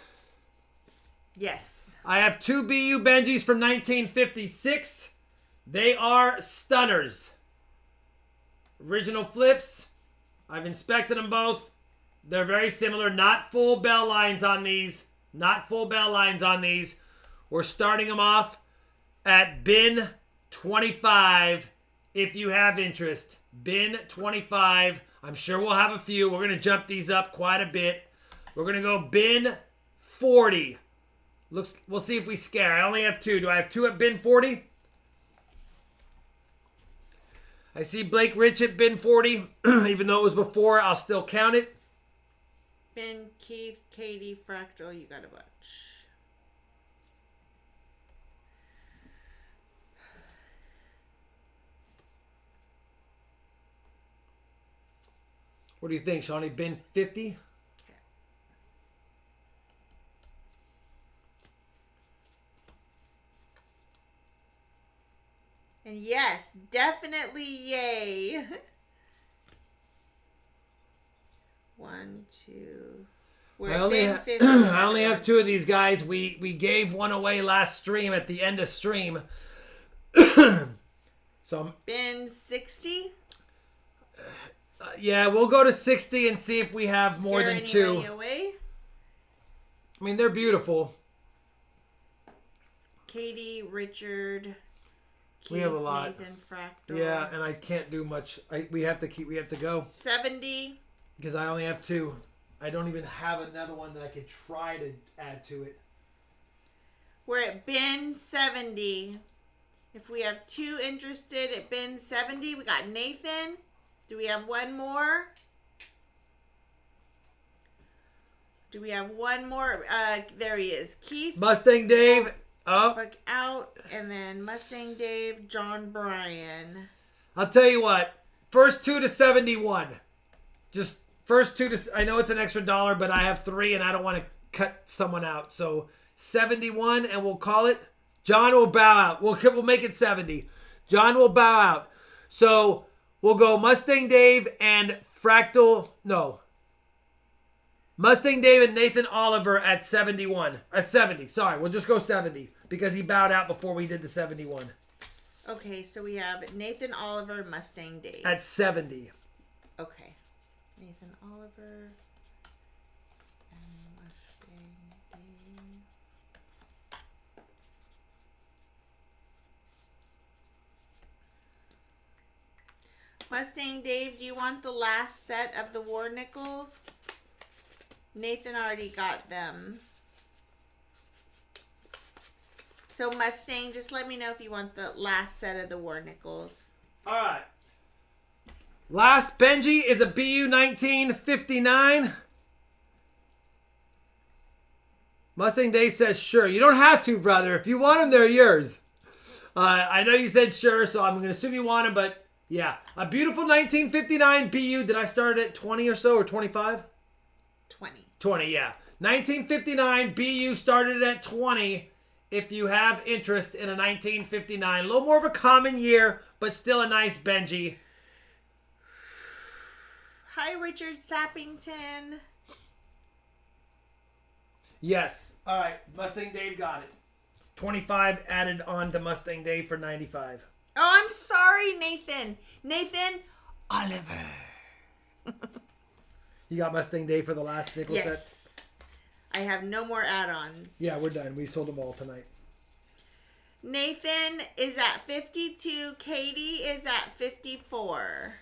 Yes. I have 2 BU Benjis from 1956. They are stunners. Original flips. I've inspected them both. They're very similar. Not full bell lines on these. Not full bell lines on these. We're starting them off at bin 25 if you have interest. Bin 25. I'm sure we'll have a few. We're going to jump these up quite a bit. We're going to go bin 40. We'll see if we scare. I only have 2. Do I have 2 at bin 40? I see Blake Rich at bin 40. Even though it was before, I'll still count it. Ben, Keith, Katie, Fractal, you got a bunch. What do you think, Shawnee? Bin 50? And yes, definitely yay. 1, 2. We're I at only, bin ha- 50. I only have 2 of these guys. We gave one away last stream at the end of stream. So Bin 60. yeah, we'll go to 60 and see if we have more Scare than 2. anybody away. I mean, they're beautiful. Katie, Richard, Keith, We have a lot. Nathan, Fractal. Yeah, and I can't do much. We have to go 70. because I only have 2. I don't even have another one that I could try to add to it. We're at bin 70. If we have 2 interested at bin 70, we got Nathan. Do we have one more? Do we have one more? There he is. Keith. Mustang Dave. Oh, Buck out. And then Mustang Dave, John Bryan. I'll tell you what. First 2 to 71. Just first 2 to... I know it's an extra $1, but I have 3 and I don't want to cut someone out. So 71 and we'll call it. John will bow out. We'll make it 70. John will bow out. So we'll go Mustang Dave and Fractal... No. Mustang Dave and Nathan Oliver at 71. At 70. Sorry, we'll just go 70 because he bowed out before we did the 71. Okay, so we have Nathan Oliver, Mustang Dave. At 70. Okay. Nathan Oliver and Mustang Dave. Mustang Dave, do you want the last set of the war nickels? Nathan already got them. So Mustang, just let me know if you want the last set of the war nickels. All right. Last Benji is a BU 1959. Mustang Dave says, sure. You don't have to, brother. If you want them, they're yours. I know you said sure, so I'm going to assume you want them, but yeah. A beautiful 1959 BU. Did I start at 20 or so, or 25? 20. 20, yeah. 1959 BU started at 20 if you have interest in a 1959. A little more of a common year, but still a nice Benji. Hi, Richard Sappington. Yes. All right. Mustang Dave got it. 25 added on to Mustang Dave for 95. Oh, I'm sorry, Nathan. Nathan Oliver. You got Mustang Dave for the last nickel set? Yes. I have no more add-ons. Yeah, we're done. We sold them all tonight. Nathan is at 52. Katie is at 54.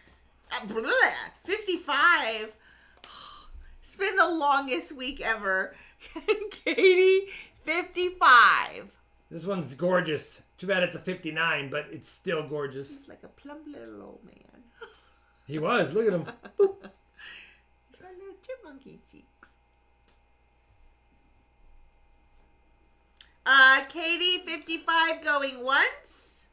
55. It's been the longest week ever. Katie, 55. This one's gorgeous. Too bad it's a 59, but it's still gorgeous. He's like a plump little old man. He was. Look at him. Boop. He's got little chipmunky cheeks. Katie, 55 going once.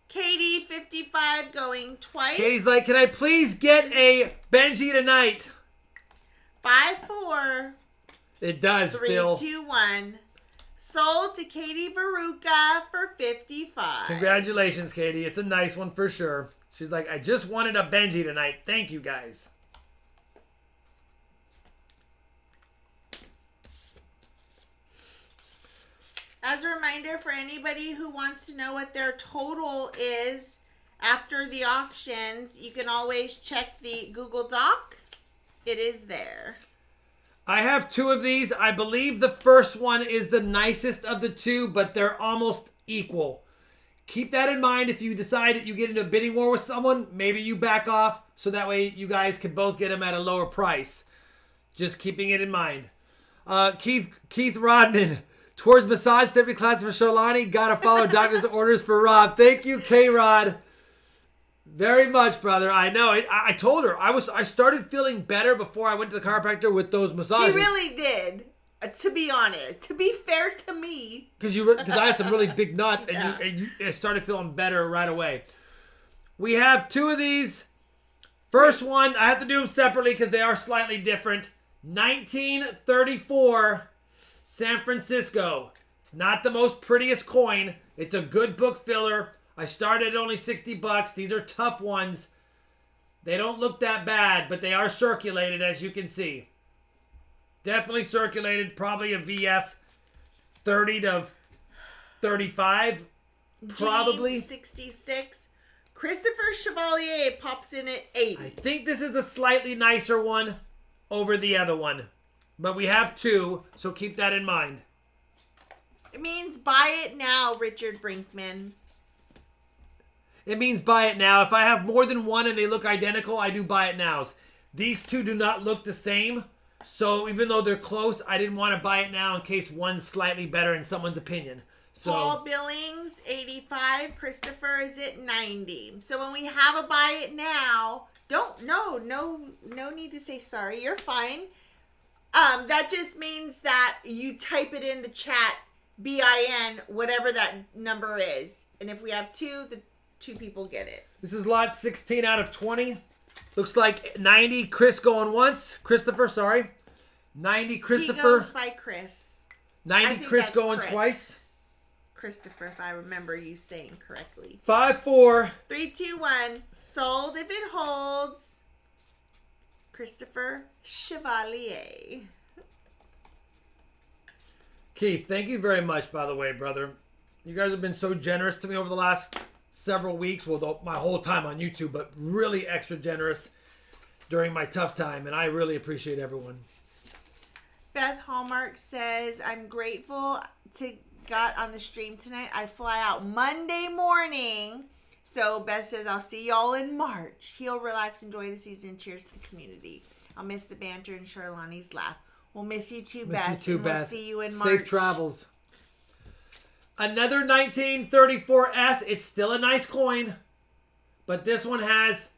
Katie, 55 going twice. Katie's like, can I please get a Benji tonight? 5-4. It does, 3, Phil. 2, 1. Sold to Katie Baruka for 55. Congratulations, Katie. It's a nice one for sure. She's like, I just wanted a Benji tonight. Thank you, guys. As a reminder for anybody who wants to know what their total is after the auctions, you can always check the Google Doc. It is there. I have 2 of these. I believe the first one is the nicest of the 2, but they're almost equal. Keep that in mind if you decide that you get into a bidding war with someone. Maybe you back off so that way you guys can both get them at a lower price. Just keeping it in mind. Keith Rodman. Towards massage therapy class for Charlani. Gotta follow doctor's orders for Rob. Thank you, K-Rod. Very much, brother. I know. I told her. I started feeling better before I went to the chiropractor with those massages. He really did. To be honest. To be fair to me. Because I had some really big nuts and you started feeling better right away. We have 2 of these. First one, I have to do them separately because they are slightly different. 1934 San Francisco. It's not the most prettiest coin. It's a good book filler. I started at only $60. These are tough ones. They don't look that bad, but they are circulated, as you can see. Definitely circulated. Probably a VF 30 to 35. Probably. Gene, 66. Christopher Chevalier pops in at 80. I think this is the slightly nicer one over the other one. But we have 2, so keep that in mind. It means buy it now, Richard Brinkman. It means buy it now. If I have more than one and they look identical, I do buy it nows. These 2 do not look the same. So even though they're close, I didn't want to buy it now in case one's slightly better in someone's opinion. So Paul Billings, 85. Christopher is at 90. So when we have a buy it now, no need to say sorry. You're fine. That just means that you type it in the chat, BIN, whatever that number is. And if we have two, the two people get it. This is lot 16 out of 20. Looks like 90 Chris going once. Christopher, sorry. 90 Christopher. He goes by Chris. 90 Chris that's going Chris. twice. Christopher, if I remember you saying correctly. 5-4. 3, 2, 1. Sold if it holds. Christopher Chevalier. Keith, thank you very much, by the way, brother. You guys have been so generous to me over the last several weeks. Well, my whole time on YouTube, but really extra generous during my tough time. And I really appreciate everyone. Beth Hallmark says, I'm grateful to got on the stream tonight. I fly out Monday morning. So Beth says, I'll see y'all in March. Heal, relax, enjoy the season. Cheers to the community. I'll miss the banter and Charlani's laugh. We'll miss you too, Beth. Miss you too, Beth. We'll see you in March. Safe travels. Another 1934S. It's still a nice coin. But this one has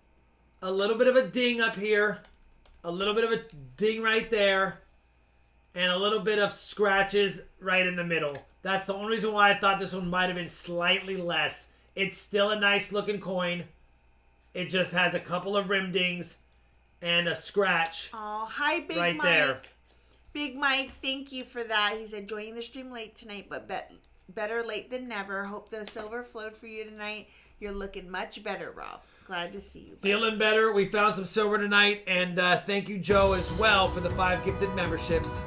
a little bit of a ding up here. A little bit of a ding right there. And a little bit of scratches right in the middle. That's the only reason why I thought this one might have been slightly less. It's still a nice looking coin. It just has a couple of rim dings and a scratch. Oh, hi, Big right Mike. there. Big Mike, thank you for that. He said, joining the stream late tonight, but better late than never. Hope the silver flowed for you tonight. You're looking much better, Rob. Glad to see you. Buddy. Feeling better. We found some silver tonight. And thank you, Joe, as well for the 5 gifted memberships.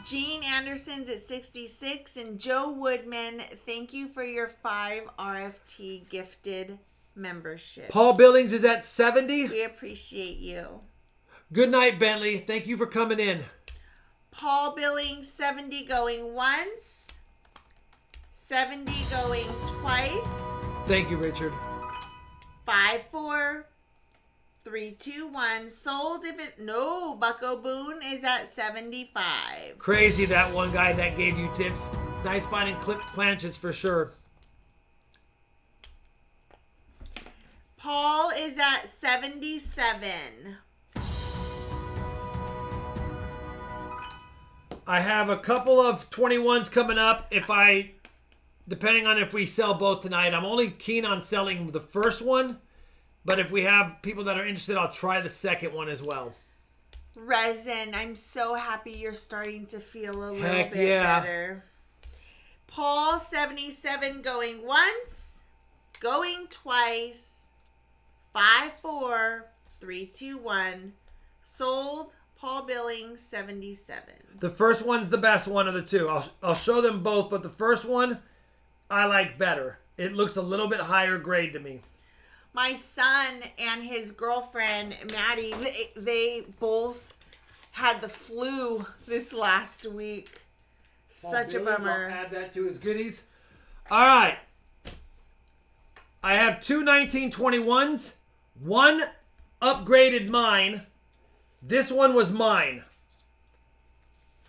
Gene Anderson's at 66. And Joe Woodman, thank you for your 5 RFT gifted memberships. Paul Billings is at 70. We appreciate you. Good night, Bentley. Thank you for coming in. Paul Billings, 70 going once. 70 going twice. Thank you, Richard. 5, 4, 3, 2, 1. Sold if it... No, Bucko Boone is at 75. Crazy, that one guy that gave you tips. It's nice finding clipped planches for sure. Paul is at 77. I have a couple of 21s coming up. Depending on if we sell both tonight, I'm only keen on selling the first one. But if we have people that are interested, I'll try the second one as well. Resin, I'm so happy you're starting to feel a little Heck bit yeah. better. Paul, 77 going once, going twice. 5, 4, 3, 2, 1. Sold. Paul Billings, 77. The first one's the best one of the two. I'll show them both, but the first one I like better. It looks a little bit higher grade to me. My son and his girlfriend, Maddie, they both had the flu this last week. Such a bummer. I'll add that to his goodies. All right. I have 2 1921s. One upgraded mine. This one was mine.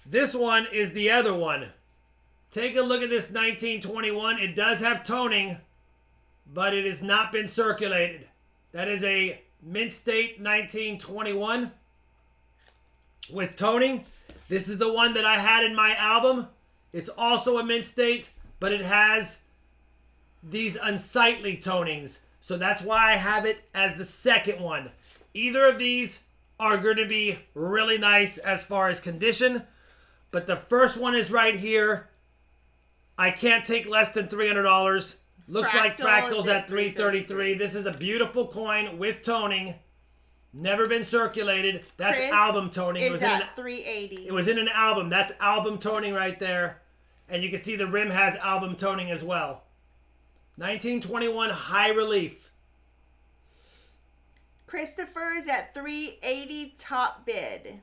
This one is the other one. Take a look at this 1921. It does have toning, but it has not been circulated. That is a Mint State 1921 with toning. This is the one that I had in my album. It's also a Mint State, but it has these unsightly tonings. So that's why I have it as the second one. Either of these are going to be really nice as far as condition. But the first one is right here. I can't take less than $300. Looks like Fractal's at $333. This is a beautiful coin with toning. Never been circulated. That's Chris album toning. Is at $380. It was in an album. That's album toning right there. And you can see the rim has album toning as well. 1921 high relief. Christopher is at $380 top bid.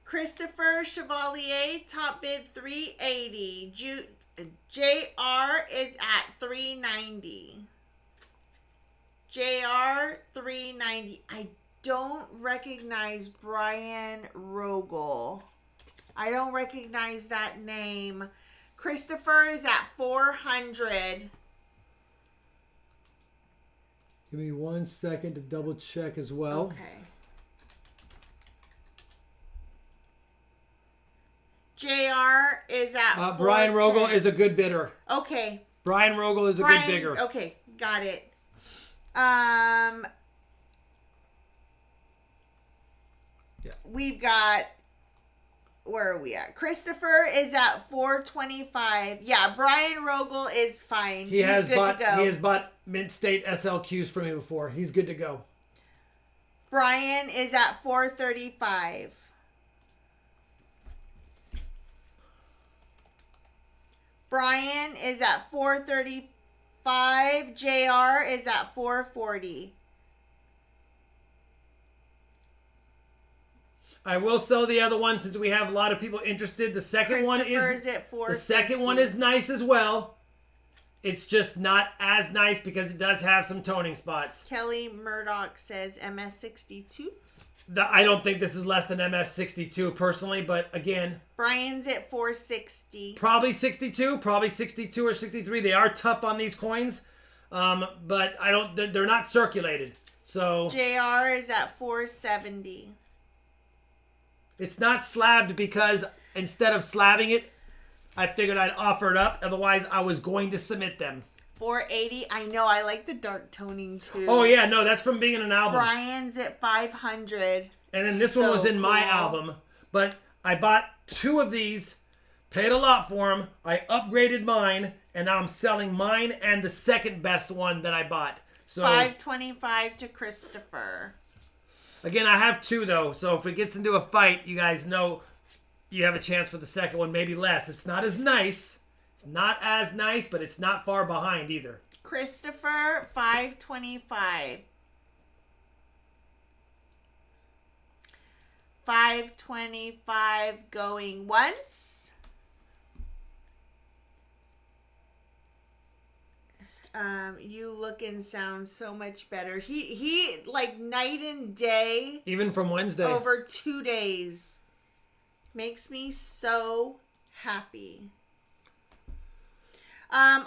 Christopher Chevalier top bid $380. JR is at $390. JR $390. I don't recognize Brian Rogel. I don't recognize that name. Christopher is at $400. Give me 1 second to double check as well. Okay. JR is at Brian Rogel 410. is a good bidder. Okay. Brian Rogel is a good bigger. Okay, got it. We've got, where are we at? Christopher is at 425. Yeah, Brian Rogel is fine. He's good to go. He has bought Mint State SLQs for me before. He's good to go. Brian is at 435. Brian is at 435. JR is at 440. I will sell the other one since we have a lot of people interested. The second one is at the second one is nice as well. It's just not as nice because it does have some toning spots. Kelly Murdoch says MS62. I don't think this is less than MS62 personally, but again, Brian's at 460. probably 62 or 63. They are tough on these coins, but I don't. They're not circulated, so JR is at 470. it's not slabbed because instead of slabbing it, I figured I'd offer it up. Otherwise, I was going to submit them. 480. I know. I like the dark toning too. Oh yeah, no, that's from being in an album. Brian's at 500. And then this one was in my album. But I bought 2 of these, paid a lot for them. I upgraded mine, and now I'm selling mine and the second best one that I bought. So 525 to Christopher. again, I have 2 though. So if it gets into a fight, you guys know you have a chance for the second one, maybe less. It's not as nice. It's not as nice, but it's not far behind either. Christopher, 525. 525 going once. You look and sound so much better. He like night and day. Even from Wednesday. Over 2 days. Makes me so happy.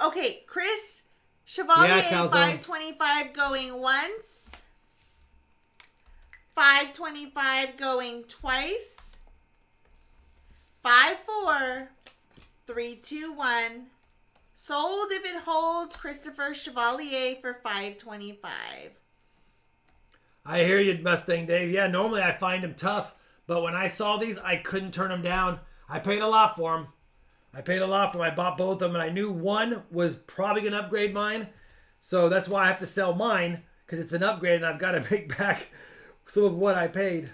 Okay, Chris Chevalier, Yeah, Calzone. 525 going once. 525 going twice. 5-4. 3-2-1. Sold if it holds. Christopher Chevalier for 525. I hear you, Mustang Dave. Yeah, normally I find them tough, but when I saw these, I couldn't turn them down. I paid a lot for them. I bought both of them, and I knew one was probably going to upgrade mine. So that's why I have to sell mine, because it's been upgraded, and I've got to make back some of what I paid.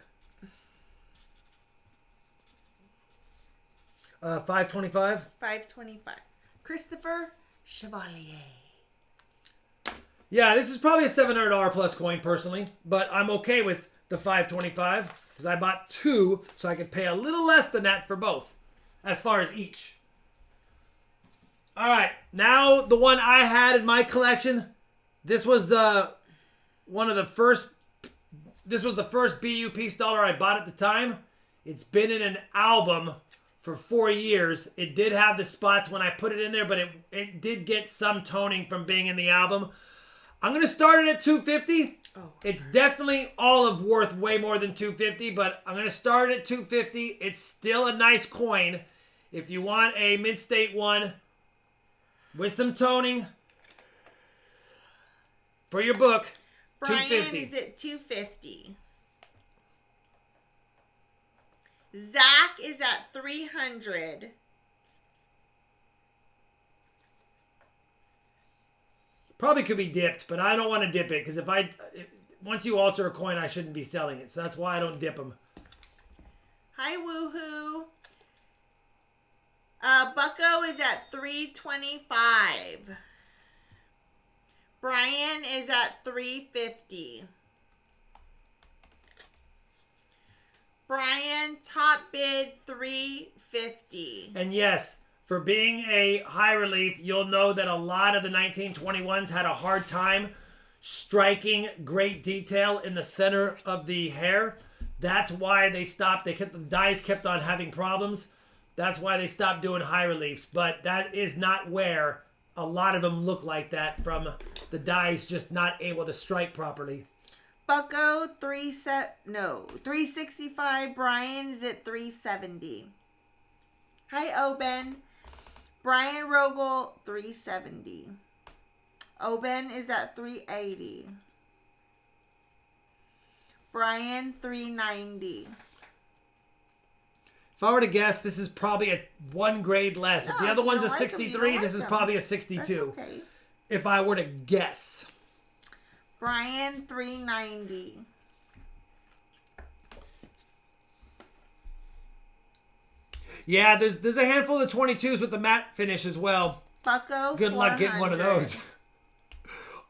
525. 525. Christopher Chevalier. Yeah, this is probably a $700 plus coin personally, but I'm okay with the 525 because I bought 2, so I could pay a little less than that for both, as far as each. All right, now the one I had in my collection. This was one of the first. This was the first BUP dollar I bought at the time. It's been in an album for 4 years. It did have the spots when I put it in there, but it did get some toning from being in the album. I'm going to start it at 250. Oh. It's definitely all of worth way more than 250, but I'm going to start it at 250. It's still a nice coin. If you want a Mint State one with some toning for your book, Brian 250. is at 250. Zach is at 300. Probably could be dipped, but I don't want to dip it because once you alter a coin, I shouldn't be selling it. So that's why I don't dip them. Hi, woohoo. Bucko is at 325. Brian is at 350. Brian, top bid 350. And yes, for being a high relief, you'll know that a lot of the 1921s had a hard time striking great detail in the center of the hair. That's why they stopped. The dies kept on having problems. That's why they stopped doing high reliefs. But that is not where a lot of them look like that from the dies just not able to strike properly. Bucko 365. Brian is at 370. Hi, Oben. Brian Rogel 370. Oben is at 380. Brian 390. If I were to guess, this is probably a 1 grade less. No, if the other you one's a don't like 'em, you 63, don't this like is 'em. probably a That's 62. okay. If I were to guess. Brian 390. Yeah, there's a handful of 22s with the matte finish as well. Bucko Good luck getting one of 400. those.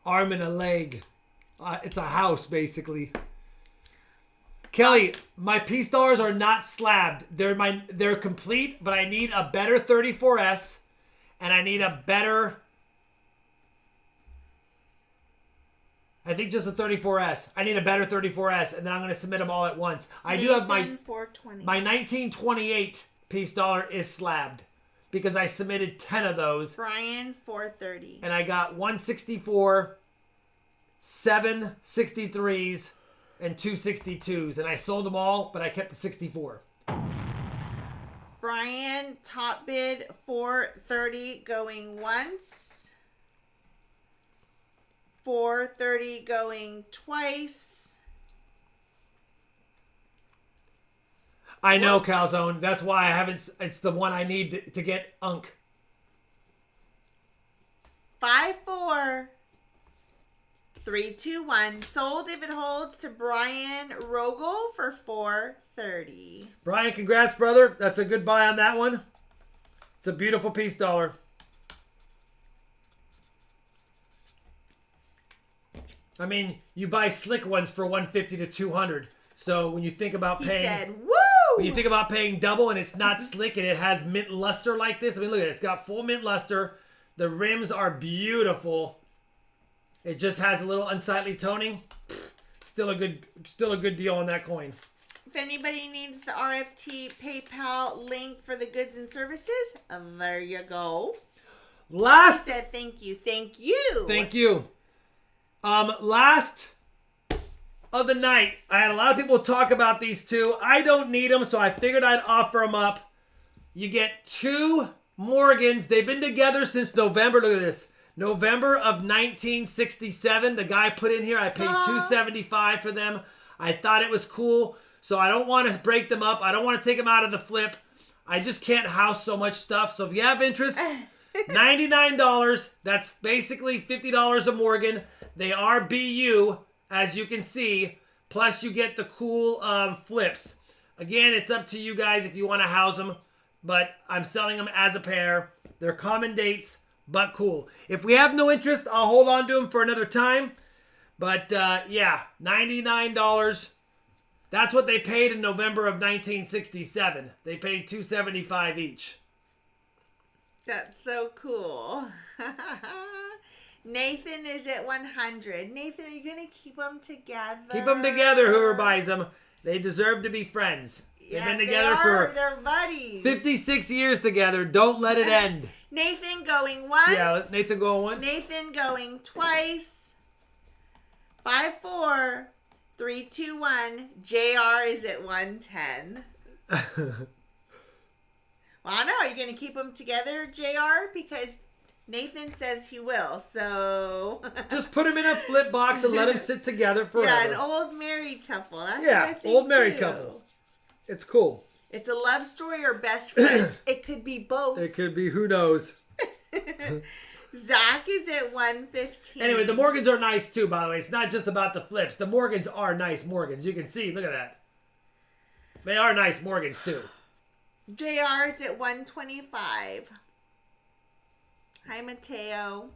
Arm and a leg. It's a house, basically. Kelly, my piece dollars are not slabbed. They're complete, but I need a better 34S, and I need a better. I think just a 34S. I need a better 34S, and then I'm going to submit them all at once. I do have my 420. 1928 piece dollar is slabbed because I submitted 10 of those. Brian 430. And I got 164, 7 63s, and 2 62s. And I sold them all, but I kept the 64. Brian top bid 430 going once. 430 going twice. I know, Calzone. That's why I haven't. It's the one I need to get Unk. 5-4. 3-2-1. Sold if it holds to Brian Rogel for 430. Brian, congrats, brother. That's a good buy on that one. It's a beautiful piece dollar. I mean, you buy slick ones for 150 to 200. So when you think about He paying, said, "Woo!" when you think about paying double and it's not slick and it has mint luster like this, I mean, look at it. It's got full mint luster. The rims are beautiful. It just has a little unsightly toning. Still a good deal on that coin. If anybody needs the RFT PayPal link for the goods and services, there you go. Last, Said thank you. Thank you. thank you. Last of the night, I had a lot of people talk about these two. I don't need them, so I figured I'd offer them up. You get 2 Morgans. They've been together since November. Look at this. November of 1967. The guy put in here, I paid $275 for them. I thought it was cool, so I don't want to break them up. I don't want to take them out of the flip. I just can't house so much stuff. So if you have interest, $99. That's basically $50 a Morgan. They are BU, as you can see. Plus, you get the cool flips. Again, it's up to you guys if you want to house them. But I'm selling them as a pair. They're common dates, but cool. If we have no interest, I'll hold on to them for another time. But yeah, $99. That's what they paid in November of 1967. They paid $275 each. That's so cool. Nathan is at 100. Nathan, are you going to keep them together? Keep them together, whoever buys them. They deserve to be for They've been together for they're buddies. 56 years together. Don't let it end. Nathan going once. Yeah, let Nathan go once. Nathan going twice. 5-4. 3-2-1. JR is at 110. Well, I know. Are you going to keep them together, JR? Because Nathan says he will, so... Just put them in a flip box and let them sit together forever. Yeah, an old married couple. That's Yeah, what I think old married too. couple. It's cool. It's a love story or best friends. It could be both. It could be, who knows. Zach is at 115. Anyway, the Morgans are nice too, by the way. It's not just about the flips. The Morgans are nice Morgans. You can see, look at that. They are nice Morgans too. JR is at 125. Hi, Mateo.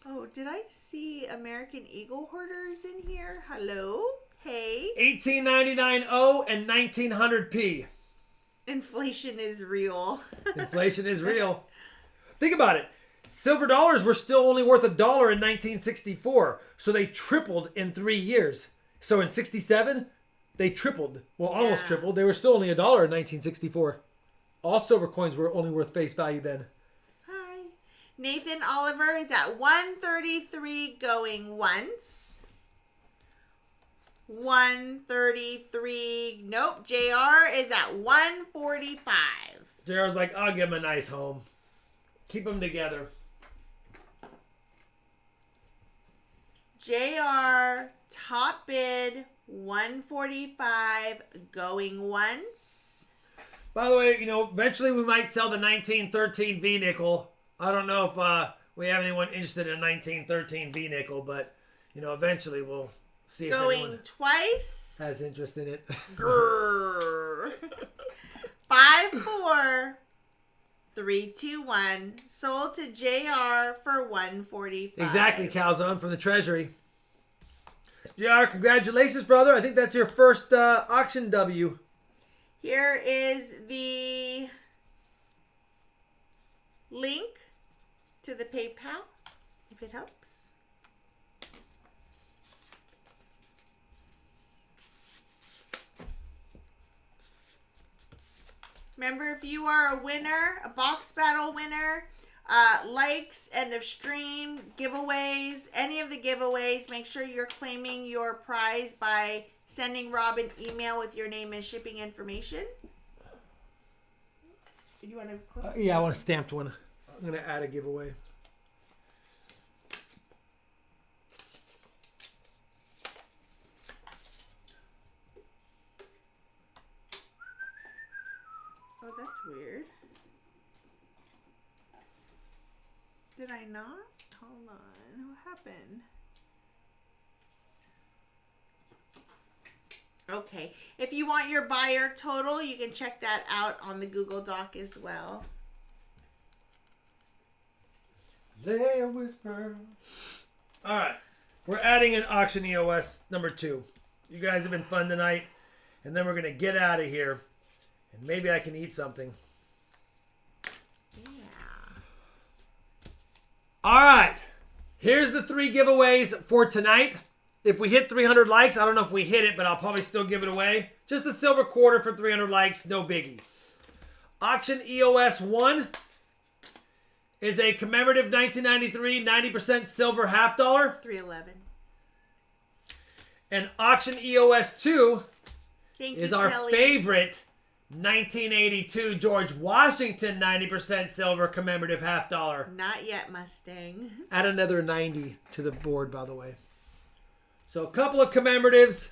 Oh, did I see American Eagle hoarders in here? Hello? Hey. 1899 O and 1900 P. Inflation is real. Inflation is real. Think about it. Silver dollars were still only worth $1 in 1964. So they tripled in 3 years. So in 67, they tripled. Well, almost Yeah. tripled. They were still only $1 in 1964. All silver coins were only worth face value then. Hi. Nathan Oliver is at 133 going once. 133. Nope. JR is at 145. JR's like, I'll give him a nice home. Keep them together. JR top bid 145 going once. By the way, eventually we might sell the 1913 V nickel. I don't know if we have anyone interested in a 1913 V nickel, but eventually we'll see if Going anyone twice. has interest in it. Grrr. 5, 4, 3, 2, 1. Sold to JR for 145. Exactly, Calzone from the Treasury. JR, congratulations, brother. I think that's your first auction W. Here is the link to the PayPal, if it helps. Remember, if you are a winner, a box battle winner, likes, end of stream, giveaways, any of the giveaways, make sure you're claiming your prize by sending Rob an email with your name and shipping information. Do you want to click? Yeah, I want a stamped one. I'm going to add a giveaway. Oh, that's weird. Did I not? Hold on. What happened? Okay. If you want your buyer total, you can check that out on the Google Doc as well. Lay a whisper. All right. We're adding an auction EOS number 2. You guys have been fun tonight. And then we're going to get out of here. And maybe I can eat something. Yeah. All right. Here's the 3 giveaways for tonight. If we hit 300 likes, I don't know if we hit it, but I'll probably still give it away. Just a silver quarter for 300 likes. No biggie. Auction EOS 1 is a commemorative 1993 90% silver half dollar. 311. And auction EOS 2 Thank is you, our Kelly. favorite 1982 George Washington 90% silver commemorative half dollar. Not yet, Mustang. Add another 90 to the board, by the way. So a couple of commemoratives.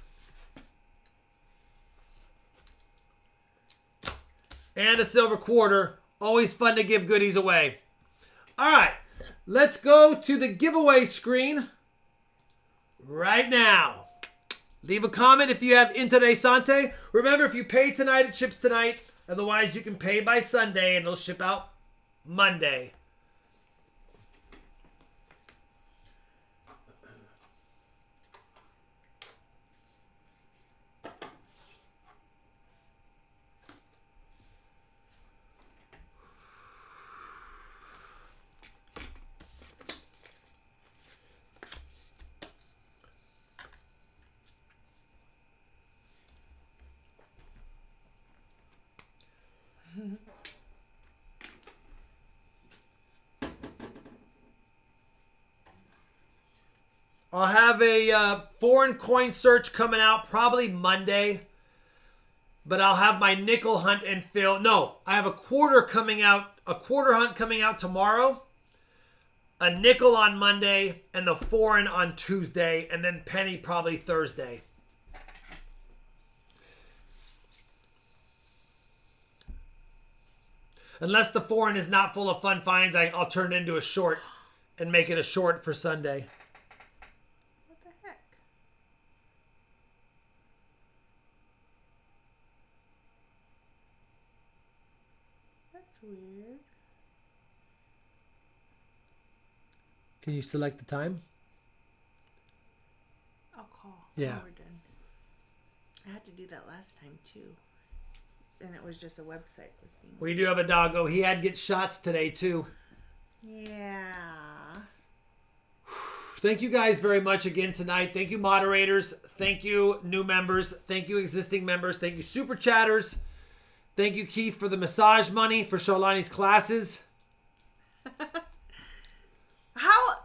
And a silver quarter. Always fun to give goodies away. All right. Let's go to the giveaway screen right now. Leave a comment if you have Interessante. Remember, if you pay tonight, it ships tonight. Otherwise, you can pay by Sunday and it'll ship out Monday. I'll have a foreign coin search coming out probably Monday. But I'll have my nickel hunt and fill. No, I have a quarter coming out. A quarter hunt coming out tomorrow. A nickel on Monday. And the foreign on Tuesday. And then penny probably Thursday. Unless the foreign is not full of fun finds, I'll turn it into a short and make it a short for Sunday. What the heck? That's weird. Can you select the time? I'll call. Yeah. When we're done. I had to do that last time too. And it was just a website was being. We do have a doggo. He had to get shots today too. Yeah. Thank you guys very much again tonight. Thank you, moderators. Thank you, new members. Thank you, existing members. Thank you, super chatters. Thank you, Keith, for the massage money for Sholani's classes. How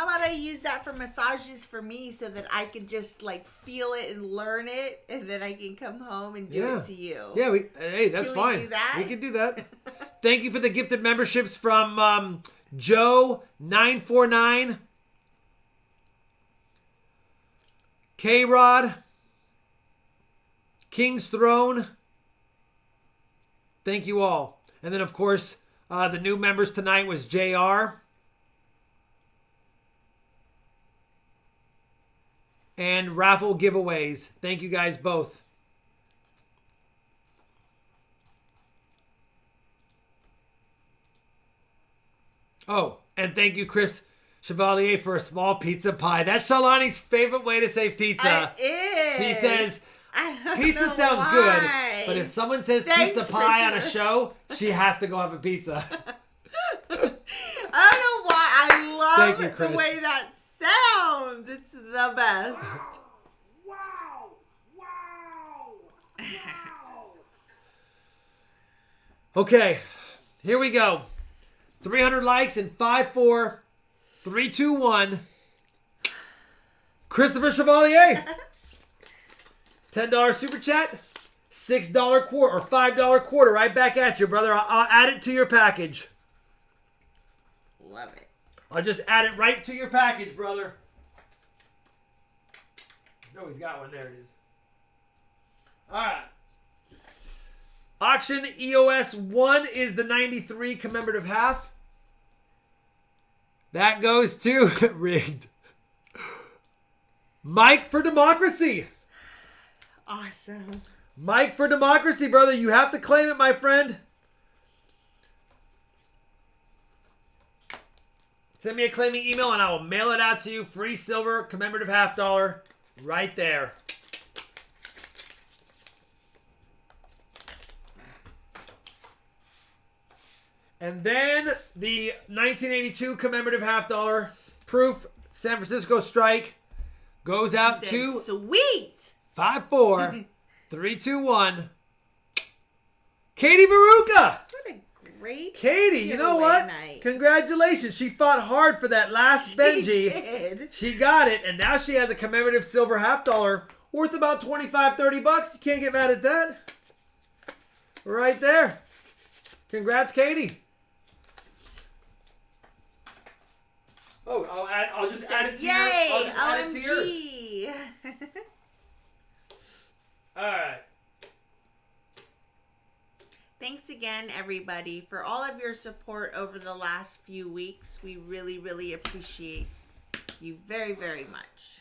about I use that for massages for me so that I can just like feel it and learn it, and then I can come home and do it to you. Yeah, hey, that's fine. We do that? We can do that. Thank you for the gifted memberships from Joe949, K-Rod, King's Throne. Thank you all. And then, of course, the new members tonight was JR. And raffle giveaways. Thank you guys both. Oh, and thank you, Chris Chevalier, for a small pizza pie. That's Shalani's favorite way to say pizza. It is. She says, pizza know sounds why. good, but if someone says Thanks, pizza pie on a Christopher. show, she has to go have a pizza. I don't know why. I Thank you, love Chris. the way that sounds. It's the best. Wow! Wow! Wow! Okay, here we go. 300 likes in 5, 4, 3, 2, 1. Christopher Chevalier. $10 super chat. $6 quarter or $5 quarter. Right back at you, brother. I'll add it to your package. Love it. I'll just add it right to your package, brother. No, he's got one. There it is. All right. Auction EOS 1 is the 93 commemorative half. That goes to rigged. Mike for Democracy. Awesome. Mike for Democracy, brother. You have to claim it, my friend. Send me a claiming email and I will mail it out to you. Free silver commemorative $50 right there. And then the 1982 commemorative $50 proof San Francisco strike goes out to Sweet. 5, 4, 3, 2, 1. Katie Veruca. What a great Katie, you know giveaway what? night. Congratulations. She fought hard for that last Benji. She did. She got it, and now she has a commemorative silver $50 worth about $25-$30. You can't get mad at that. Right there. Congrats, Katie. Oh, I'll just add it to Yay! your. I'll just add it to yours. OMG. All right. Thanks again, everybody, for all of your support over the last few weeks. We really, really appreciate you very, very much.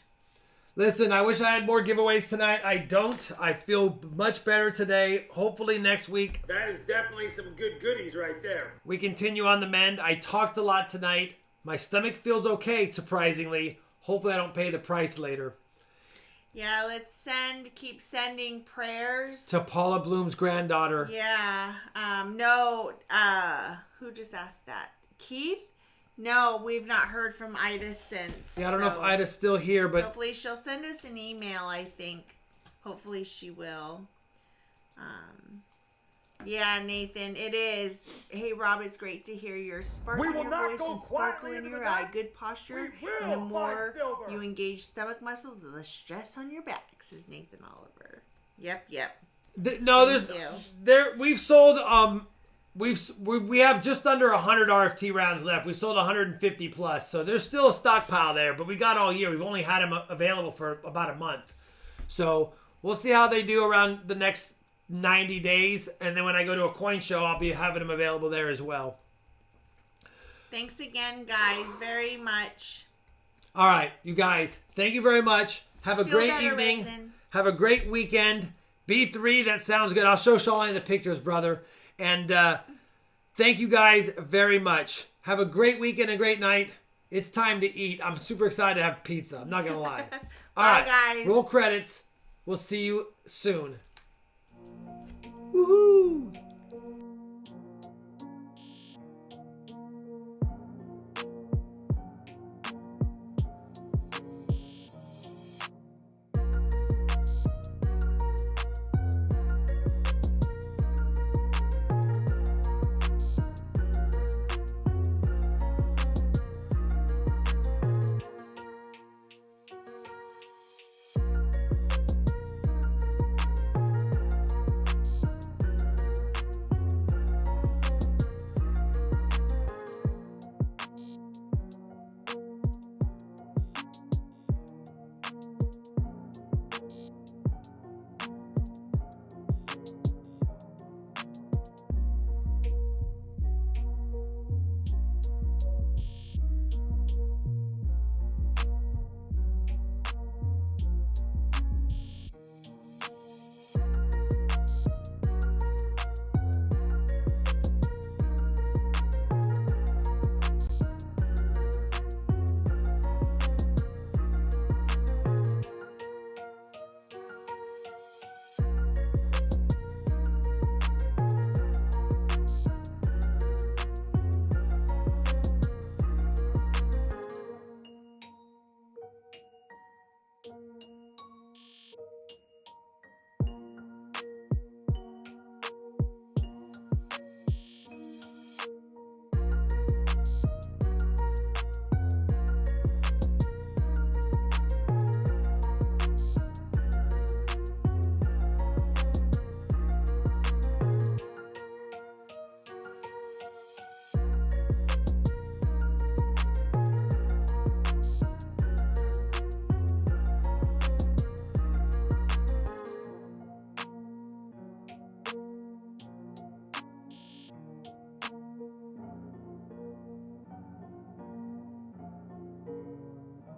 Listen, I wish I had more giveaways tonight. I don't. I feel much better today. Hopefully next week That is definitely some good goodies right there. we continue on the mend. I talked a lot tonight. My stomach feels okay, surprisingly. Hopefully I don't pay the price later. Yeah, let's keep sending prayers. To Paula Bloom's granddaughter. Yeah. No, who just asked that? Keith? No, we've not heard from Ida since. Yeah, I don't know if so Ida's still here, but hopefully she'll send us an email, I think. Hopefully she will. Yeah, Nathan, it is. Hey, Rob, it's great to hear your spark We in will your not voice go and sparkle quietly in into your the eye. night. Good posture. We And the will more find silver. you engage stomach muscles, the less stress on your back, says Nathan Oliver. Yep. no, Thank there's you. we've sold we have just under 100 RFT rounds left. We sold 150 plus, so there's still a stockpile there, but we got all year. We've only had them available for about a month, so we'll see how they do around the next 90 days, and then when I go to a coin show, I'll be having them available there as well. Thanks again, guys, very much. All right, you guys, thank you very much. Have a Feel great better, evening. Raisin. Have a great weekend. B3, that sounds good. I'll show Shalani the pictures, brother. And thank you guys very much. Have a great weekend, a great night. It's time to eat. I'm super excited to have pizza. I'm not going to lie. All Bye, right, guys. roll credits. We'll see you soon. Woohoo!